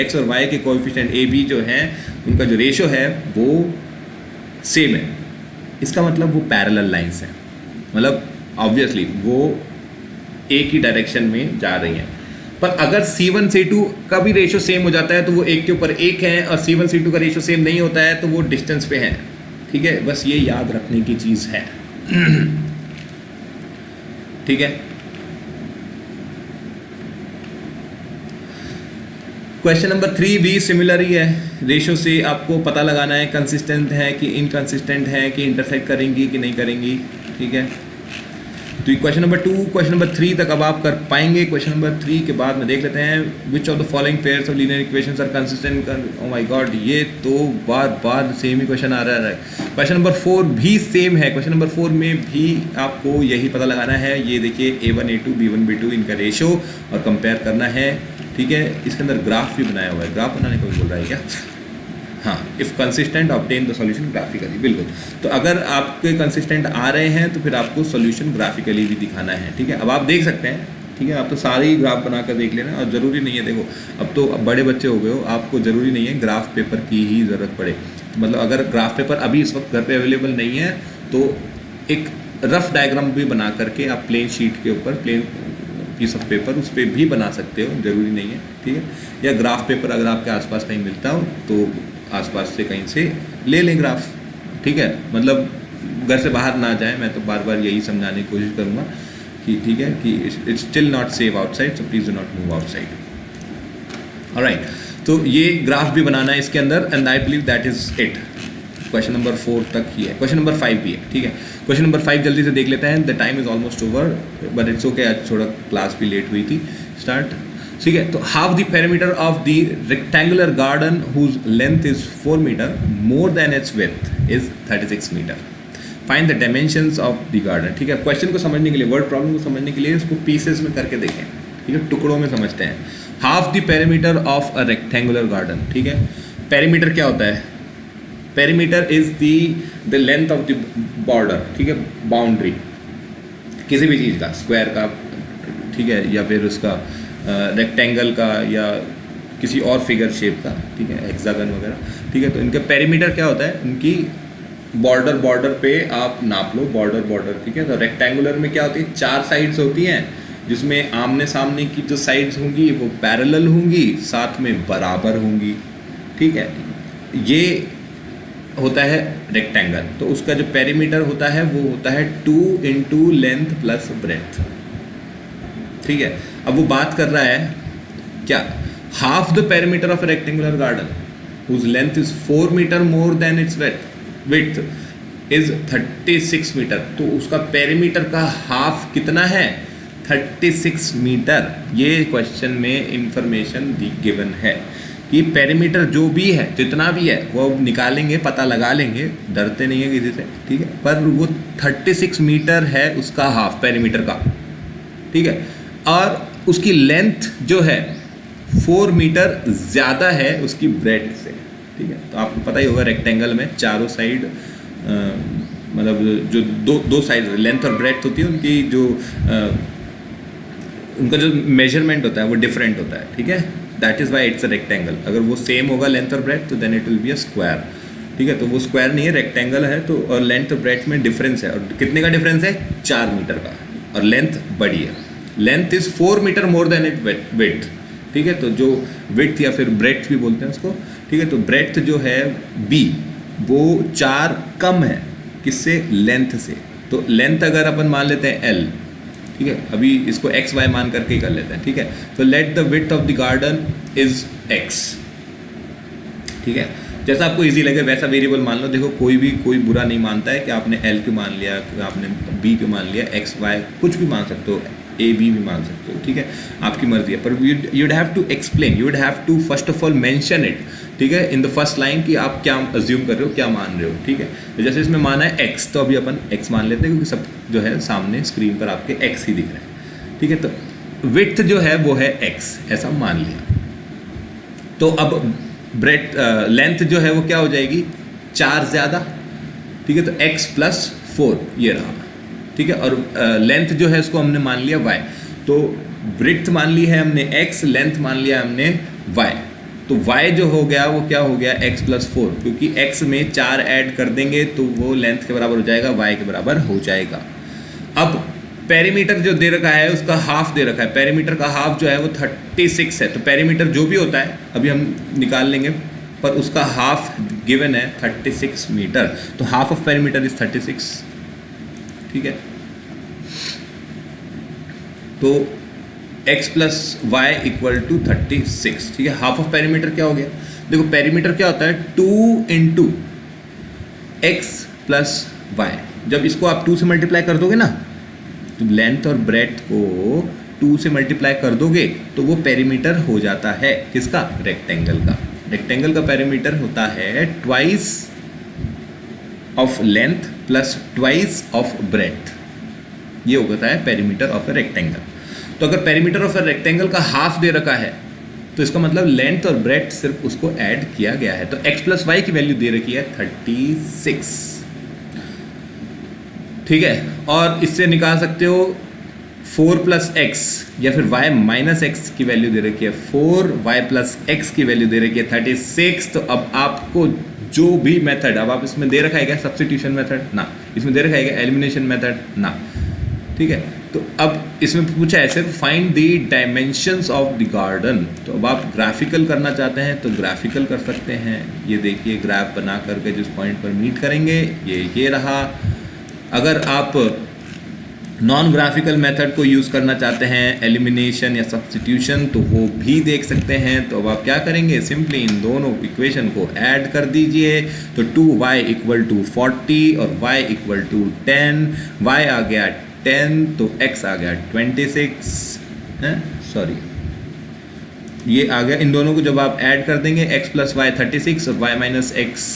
X और Y के कोएफिशिएंट A B जो हैं उनका जो रेशो है वो सेम है। इसका मतलब वो पैरेलल लाइंस हैं, मतलब ऑब्वियसली वो एक ही डायरेक्शन में जा रही हैं। पर अगर C1 C2 का भी रेशो सेम हो जाता है तो वो एक के ऊपर एक है, और C1 C2 का रेशो सेम नहीं होता है तो वो डिस्टेंस पे है। ठीक है, बस ये याद रखने की चीज़ है। ठीक है, क्वेश्चन नंबर 3 भी सिमिलर ही है। रेशो से आपको पता लगाना है कंसिस्टेंट है कि इनकंसिस्टेंट है, कि इंटरसेक्ट करेंगी कि नहीं करेंगी। ठीक है, तो ये क्वेश्चन नंबर 2 क्वेश्चन नंबर 3 तक अब आप कर पाएंगे। क्वेश्चन नंबर 3 के बाद में देख लेते हैं which of the following pairs of linear equations are consistent. Oh my God, ये तो बार बार सेम ही क्वेश्चन आ रहा है। क्वेश्चन नंबर 4 भी सेम है। क्वेश्चन नंबर 4 में भी आपको यही पता लगाना है। ये देखिए A1 A2 B1 B2 इनका रेशो और कंपेयर करना है। ठीक है, इसके अंदर ग्राफ भी बनाया हुआ है। ग्राफ बनाने को भी बोल रहा है क्या? हाँ, if consistent obtain the solution graphically. बिल्कुल, तो अगर आपके कंसिस्टेंट आ रहे हैं तो फिर आपको सॉल्यूशन ग्राफिकली भी दिखाना है। ठीक है, अब आप देख सकते हैं। ठीक है, आप तो सारे ही ग्राफ बना कर देख लेना, और ज़रूरी नहीं है, देखो अब तो बड़े बच्चे हो गए हो, आपको ज़रूरी नहीं है ग्राफ पेपर की ही ज़रूरत पड़े। तो मतलब अगर ग्राफ पेपर अभी इस वक्त घर पे अवेलेबल नहीं है तो एक रफ डायग्राम भी बना करके आप प्लेन शीट के ऊपर, प्लेन पीस ऑफ पेपर उस पर भी बना सकते हो, ज़रूरी नहीं है। ठीक है, या ग्राफ पेपर अगर आपके आसपास कहीं मिलता हो तो आसपास से कहीं से ले लें ग्राफ। ठीक है, मतलब घर से बाहर ना जाए। मैं तो बार बार यही समझाने की कोशिश करूँगा कि ठीक है कि it's still not safe outside, so please do not move outside. Alright, तो ये ग्राफ भी बनाना है इसके अंदर, and I believe that is it. Question number 4 तक ही है। क्वेश्चन नंबर 5 भी है। ठीक है, क्वेश्चन नंबर 5 जल्दी से देख लेते हैं। The time is almost over, but it's okay, आज थोड़ा क्लास भी लेट हुई थी स्टार्ट। ठीक है, तो half the perimeter of the rectangular garden whose length is 4 metre more than its width is 36 metre. Find the dimensions of the garden. ठीक है, क्वेश्चन को समझने के लिए, वर्ड प्रॉब्लम को समझने के लिए इसको पीसेस में करके देखें। ठीक है, टुकड़ों में समझते हैं। Half the perimeter of a rectangular garden. ठीक है, पेरीमीटर क्या होता है? Perimeter is the length of the border. ठीक है, बाउंड्री किसी भी चीज़ का, स्क्वायर का, ठीक है, या फिर उसका रेक्टेंगल का, या किसी और फिगर शेप का, ठीक है, हेक्सागन वगैरह। ठीक है, तो इनका पेरीमीटर क्या होता है? इनकी बॉर्डर पे आप नाप लो, बॉर्डर। ठीक है, तो रेक्टेंगुलर में क्या होती है? 4 साइड्स होती हैं, जिसमें आमने सामने की जो साइड्स होंगी वो पैरेलल होंगी, साथ में बराबर होंगी। ठीक है, ये होता है रेक्टेंगल। तो उसका जो पेरीमीटर होता है वो होता है 2 इंटू लेंथ प्लस ब्रेथ। ठीक है, अब वो बात कर रहा है क्या? Half the perimeter of rectangular garden whose length is 4 metre more than its width is 36 metre. तो उसका पेरीमीटर का हाफ कितना है? 36 मीटर। ये क्वेश्चन में इंफॉर्मेशन गिवन है कि पेरीमीटर जो भी है, जितना भी है, वो निकालेंगे, पता लगा लेंगे, डरते नहीं है किसी से। ठीक है, पर वो 36 मीटर है उसका हाफ पेरीमीटर का। ठीक है, और उसकी लेंथ जो है 4 मीटर ज़्यादा है उसकी ब्रेथ से। ठीक है। तो आपको पता ही होगा रेक्टेंगल में चारों साइड मतलब जो दो साइड लेंथ और ब्रेड्थ होती है उनकी जो उनका जो मेजरमेंट होता है वो डिफरेंट होता है, ठीक है। That is why it's a rectangle. अगर वो सेम होगा लेंथ और ब्रेड्थ तो then it will be a square, ठीक है। तो वो स्क्वायर नहीं है, रेक्टेंगल है। तो और लेंथ और ब्रेड्थ में डिफरेंस है, और कितने का डिफरेंस है? 4 मीटर का, और लेंथ बड़ी है। Length is 4 metre more than it width, ठीक है। तो जो विड्थ या फिर ब्रेड्थ भी बोलते हैं उसको, ठीक है। तो ब्रेड्थ जो है बी वो 4 कम है किससे? लेंथ से। तो लेंथ अगर अपन मान लेते हैं एल, ठीक है। अभी इसको एक्स वाई मान करके ही कर लेते हैं, ठीक है। तो let the width of the garden is x, ठीक है। जैसा आपको इजी लगे वैसा वेरिएबल मान लो। देखो कोई बुरा नहीं मानता है कि आपने एल क्यों मान लिया, आपने बी क्यों मान लिया, एक्स वाई कुछ भी मान सकते हो, ए बी भी मान सकते हो, ठीक है। आपकी मर्जी है, पर you'd have to explain, you'd have to first of all mention it, ठीक है, इन द फर्स्ट लाइन कि आप क्या अज्यूम कर रहे हो, क्या मान रहे हो, ठीक है। तो जैसे इसमें माना है एक्स, तो अभी अपन एक्स मान लेते हैं क्योंकि सब जो है सामने स्क्रीन पर आपके एक्स ही दिख रहा है, ठीक है। तो विड्थ जो है वो है एक्स, ऐसा मान लिया। तो अब ब्रेड लेंथ जो है वो क्या हो जाएगी? 4 ज़्यादा, ठीक है। तो x + 4 ये रहा, ठीक है। और लेंथ जो है उसको हमने मान लिया y, तो ब्रेड्थ मान ली है हमने x, लेंथ मान लिया हमने y। तो y जो हो गया वो क्या हो गया? x + 4, क्योंकि x में 4 ऐड कर देंगे तो वो लेंथ के बराबर हो जाएगा, y के बराबर हो जाएगा। अब पेरीमीटर जो दे रखा है उसका हाफ दे रखा है, पेरीमीटर का हाफ जो है वो 36 है। तो पेरीमीटर जो भी होता है अभी हम निकाल लेंगे, पर उसका हाफ गिवन है 36 मीटर। तो हाफ ऑफ पेरीमीटर इज 36, ठीक है। तो x + y = 36, ठीक है। हाफ ऑफ पेरीमीटर क्या हो गया? देखो पेरीमीटर क्या होता है? 2 × x + y। जब इसको आप 2 से मल्टीप्लाई कर दोगे ना, तो लेंथ और ब्रेड्थ को 2 से मल्टीप्लाई कर दोगे तो वो पेरीमीटर हो जाता है किसका? रेक्टेंगल का। रेक्टेंगल का पेरीमीटर होता है twice of length plus twice of breadth, ये होता है पेरीमीटर ऑफ ए रेक्टेंगल। तो अगर पेरीमीटर ऑफ ए रेक्टेंगल का हाफ दे रखा है तो इसका मतलब लेंथ और ब्रेड्थ सिर्फ उसको ऐड किया गया है। तो x + y की वैल्यू दे रखी है 36, ठीक है। और इससे निकाल सकते हो 4 + x, या फिर y - x की वैल्यू दे रखी है 4, y + x की वैल्यू दे रखी है 36। तो अब आपको जो भी मेथड, अब आप इसमें दे रखा है क्या? सब्स्टिट्यूशन मेथड ना, इसमें दे रखा है क्या? एलिमिनेशन मेथड ना, ठीक है। तो अब इसमें पूछा है सिर्फ find the dimensions of the garden. तो अब आप ग्राफिकल करना चाहते हैं तो ग्राफिकल कर सकते हैं। ये देखिए ग्राफ बना करके जिस पॉइंट पर मीट करेंगे ये रहा। अगर आप नॉन ग्राफिकल मेथड को यूज़ करना चाहते हैं, एलिमिनेशन या सब्स्टिट्यूशन, तो वो भी देख सकते हैं। तो अब आप क्या करेंगे? सिंपली इन दोनों इक्वेशन को ऐड कर दीजिए। तो 2y = 40 और y = 10, y आ गया 10 तो x आ गया 26, सॉरी ये आ गया। इन दोनों को जब आप ऐड कर देंगे x + y 36 और y - x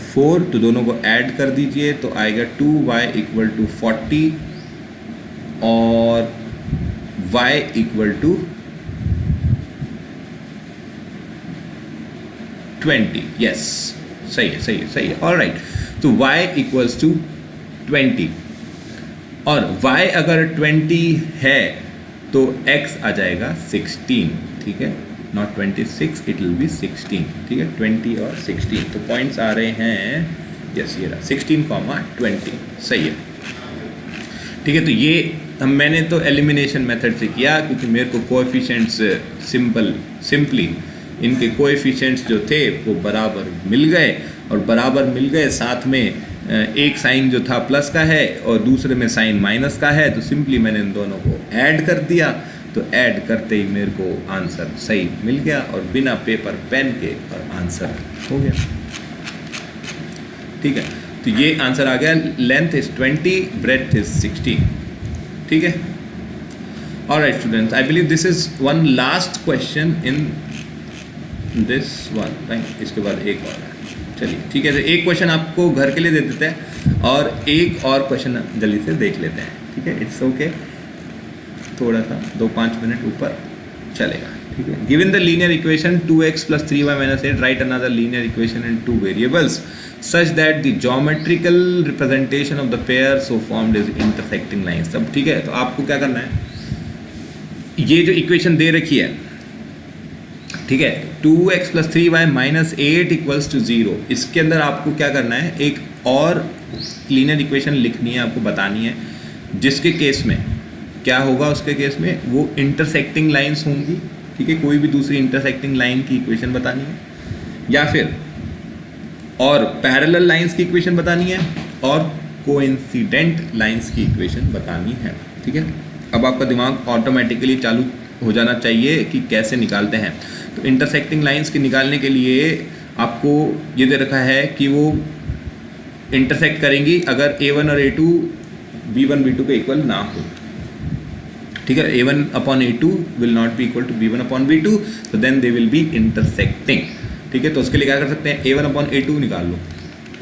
4, तो दोनों को ऐड कर दीजिए तो आएगा 2y = 40 और y = 20। यस, सही है, ऑलराइट। तो y = 20 और y अगर 20 है तो x आ जाएगा 16, ठीक है। नॉट 26, इट विल बी 16, ठीक है। 20 और 16, तो पॉइंट्स आ रहे हैं, यस ये रहा 16, 20, सही है, ठीक है। तो ये मैंने तो एलिमिनेशन मेथड से किया क्योंकि मेरे को कोएफिशिएंट्स सिंपली इनके कोएफिशिएंट्स जो थे वो बराबर मिल गए, और बराबर मिल गए साथ में एक साइन जो था प्लस का है और दूसरे में साइन माइनस का है। तो सिंपली मैंने इन दोनों को ऐड कर दिया, तो ऐड करते ही मेरे को आंसर सही मिल गया और बिना पेपर पेन के और आंसर हो गया, ठीक है। तो ये आंसर आ गया, लेंथ इज 20, ब्रेड्थ इज 16, ठीक है। Alright students, I believe this is one last question in this one, right. इसके बाद एक और है, चलिए ठीक है। तो एक क्वेश्चन आपको घर के लिए दे देते हैं और एक और क्वेश्चन जल्दी से देख लेते हैं, ठीक है। इट्स ओके, थोड़ा सा 2-5 मिनट ऊपर चलेगा। ठीक है। Given the linear equation 2x + 3y - 8, right another linear equation in 2 variables such that the geometrical representation of the pair so formed is intersecting lines। सब ठीक है। तो आपको क्या करना है, ये जो इक्वेशन दे रखी है, ठीक है, 2x + 3y - 8 = 0, इसके अंदर आपको क्या करना है, एक और लीनियर इक्वेशन लिखनी है, आपको बतानी है, जिसके केस में क्या होगा, उसके केस में वो इंटरसेक्टिंग लाइंस होंगी, ठीक है, कोई भी दूसरी इंटरसेक्टिंग लाइन की इक्वेशन बतानी है, या फिर और पैरेलल लाइंस की इक्वेशन बतानी है, और कोइंसिडेंट लाइंस की इक्वेशन बतानी है, ठीक है। अब आपका दिमाग ऑटोमेटिकली चालू हो जाना चाहिए कि कैसे निकालते हैं। तो इंटरसेक्टिंग लाइंस के निकालने के लिए आपको ये दे रखा है कि वो इंटरसेक्ट करेंगी अगर a1 और a2 b1 b2 के इक्वल ना हो, ठीक है। a1/a2 will not be equal to b1/b2, तो then they will be intersecting, ठीक है। तो उसके लिए क्या कर सकते हैं, a1/a2 निकाल लो,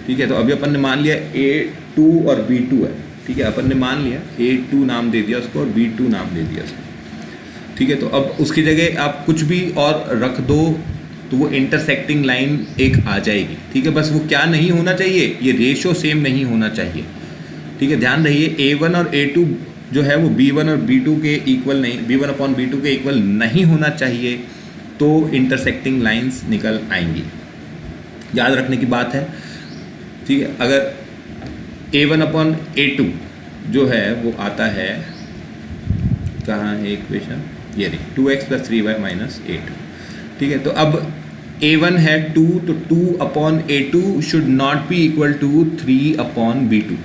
ठीक है। तो अभी अपन ने मान लिया a2 और b2 है, ठीक है, अपन ने मान लिया a2 नाम दे दिया उसको और b2 नाम दे दिया उसको, ठीक है। तो अब उसकी जगह आप कुछ भी और रख दो तो वो इंटरसेक्टिंग लाइन एक आ जाएगी, ठीक है। बस वो क्या नहीं होना चाहिए, ये रेशो सेम नहीं होना चाहिए, ठीक है। ध्यान रहिए a1 और a2 जो है वो b1 और b2 के इक्वल नहीं, b1/b2 के इक्वल नहीं होना चाहिए, तो इंटरसेक्टिंग लाइंस निकल आएंगी। याद रखने की बात है, ठीक है। अगर a1/a2 जो है वो आता है, कहाँ है इक्वेशन, ये रही, 2x + 3y - 8, ठीक है। तो अब a1 है 2, तो 2/a2 should not be equal to 3/b2।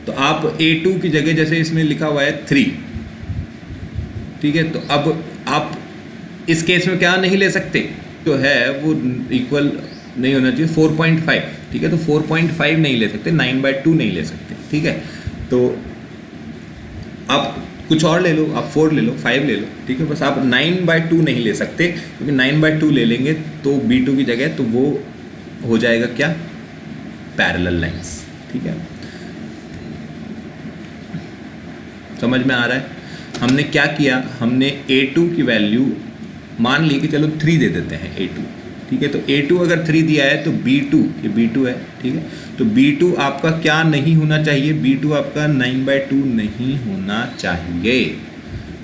तो आप a2 की जगह जैसे इसमें लिखा हुआ है 3, ठीक है। तो अब आप इस केस में क्या नहीं ले सकते, जो है वो इक्वल नहीं होना चाहिए 4.5, ठीक है। तो 4.5 नहीं ले सकते, 9/2 नहीं ले सकते, ठीक है। तो आप कुछ और ले लो, आप 4 ले लो, 5 ले लो, ठीक है। बस आप 9/2 नहीं ले सकते, क्योंकि 9/2 ले लेंगे तो b2 की जगह तो वो हो जाएगा क्या, पैरेलल लाइंस, ठीक है। समझ में आ रहा है। हमने क्या किया, हमने a2 की वैल्यू मान ली कि चलो 3 दे देते हैं a2, ठीक है। तो a2 अगर 3 दिया है तो b2, ये b2 है, ठीक है। तो b2 आपका क्या नहीं होना चाहिए, b2 आपका 9/2 नहीं होना चाहिए।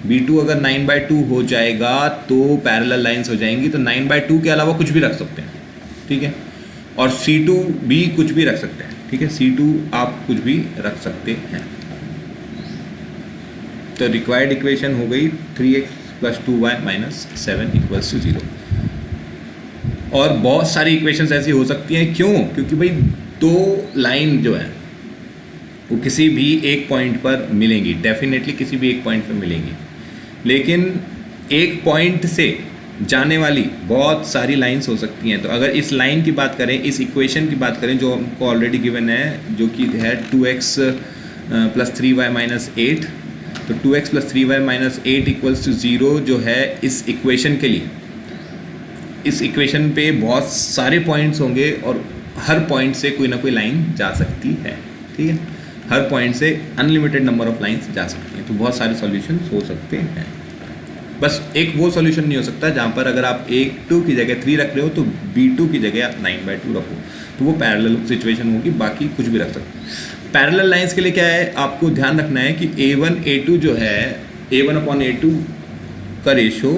b2 अगर 9/2 हो जाएगा तो पैरेलल लाइंस हो जाएंगी, तो 9/2 के अलावा कुछ भी रख सकते हैं, ठीक है। और c2 भी कुछ भी रख सकते हैं, ठीक है। c2 आप कुछ भी रख सकते हैं। तो रिक्वायर्ड इक्वेशन हो गई 3x + 2y - 7 = 0। और बहुत सारी इक्वेशंस ऐसी हो सकती हैं, क्यों, क्योंकि भाई दो लाइन जो है वो किसी भी एक पॉइंट पर मिलेंगी, डेफिनेटली किसी भी एक पॉइंट पर मिलेंगी, लेकिन एक पॉइंट से जाने वाली बहुत सारी लाइंस हो सकती हैं। तो अगर इस लाइन की बात करें, इस इक्वेशन की बात करें जो हमको ऑलरेडी गिवन है, जो कि है 2x + 3y - 8, तो 2x + 3y - 8 = 0 जो है इस इक्वेशन के लिए, इस इक्वेशन पे बहुत सारे पॉइंट्स होंगे और हर पॉइंट से कोई ना कोई लाइन जा सकती है, ठीक है। हर पॉइंट से अनलिमिटेड नंबर ऑफ लाइंस जा सकती हैं, तो बहुत सारे सॉल्यूशंस हो सकते हैं। बस एक वो सॉल्यूशन नहीं हो सकता जहाँ पर अगर आप a2 की जगह 3 रख रहे हो तो b2 की जगह आप 9/2 रखो, तो वो पैरेलल सिचुएशन होगी, बाकी कुछ भी रख सकते हैं। पैरेलल लाइंस के लिए क्या है, आपको ध्यान रखना है कि a1 a2 जो है a1/a2 का रेशो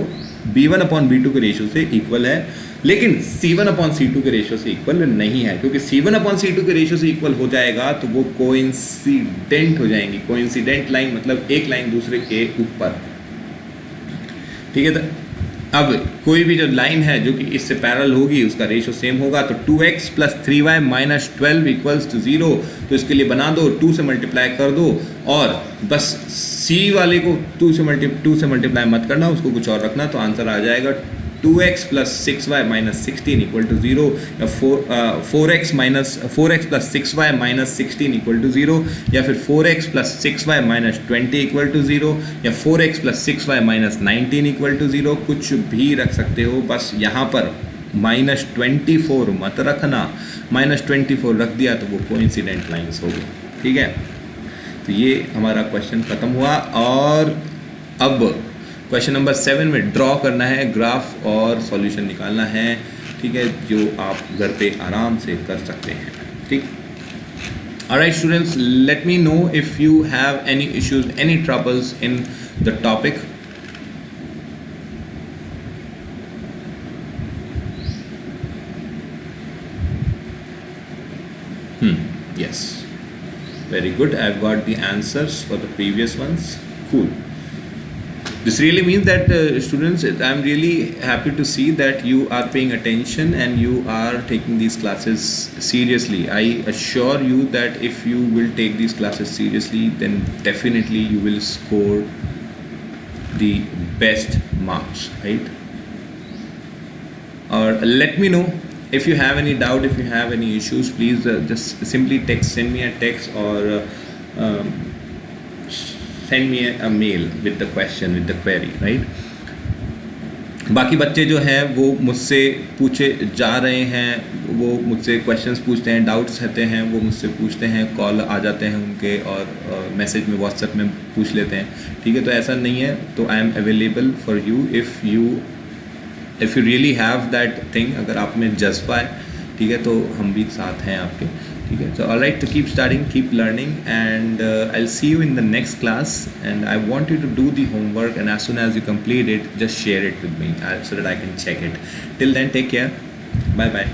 b1/b2 के रेशो से इक्वल है, लेकिन c1/c2 के रेशो से इक्वल नहीं है, क्योंकि c1/c2 के रेशो से इक्वल हो जाएगा तो वो कोइंसिडेंट हो जाएंगी। कोइंसिडेंट लाइन मतलब एक लाइन दूसरे के ऊपर, ठीक है। तो अब कोई भी जो लाइन है जो कि इससे पैरेलल होगी उसका रेशो सेम होगा, तो 2x + 3y - 12 = 0। तो इसके लिए बना दो, 2 से मल्टीप्लाई कर दो, और बस c वाले को 2 से मल्टीप्लाई मत करना, उसको कुछ और रखना, तो आंसर आ जाएगा 2x + 6y - 16 = 0, या 4x + 6y - 16 = 0, या फिर 4x + 6y - 20 = 0, या 4x + 6y - 19 = 0, कुछ भी रख सकते हो। बस यहाँ पर -24 मत रखना, -24 रख दिया तो वो कोइंसिडेंट लाइंस हो गई, ठीक है। तो ये हमारा क्वेश्चन ख़त्म हुआ। और अब क्वेश्चन नंबर 7 में ड्रॉ करना है ग्राफ और सॉल्यूशन निकालना है, ठीक है, जो आप घर पे आराम से कर सकते हैं, ठीक। Alright students, let me know if you have any issues, any troubles in the topic. Yes, very good. I've got the answers for the previous ones. Cool. This really means that students, I'm really happy to see that you are paying attention and you are taking these classes seriously. I assure you that if you will take these classes seriously, then definitely you will score the best marks, right? Or let me know if you have any doubt, if you have any issues, please just simply send me a text or send me a mail with the question, with the query, right? बाकी बच्चे जो हैं वो मुझसे पूछे जा रहे हैं, वो मुझसे क्वेश्चंस पूछते हैं, डाउट्स रहते हैं, वो मुझसे पूछते हैं, कॉल आ जाते हैं उनके और मैसेज में व्हाट्सएप में पूछ लेते हैं, ठीक है। तो ऐसा नहीं है, तो I am available for you if you really have that thing. अगर आप में जज्बा है, ठीक है, तो हम भी साथ हैं आपके, ठीक है। So alright, to keep studying, keep learning, and I'll see you in the next class. And I want you to do the homework, and as soon as you complete it, just share it with me so that I can check it. Till then, take care. Bye bye.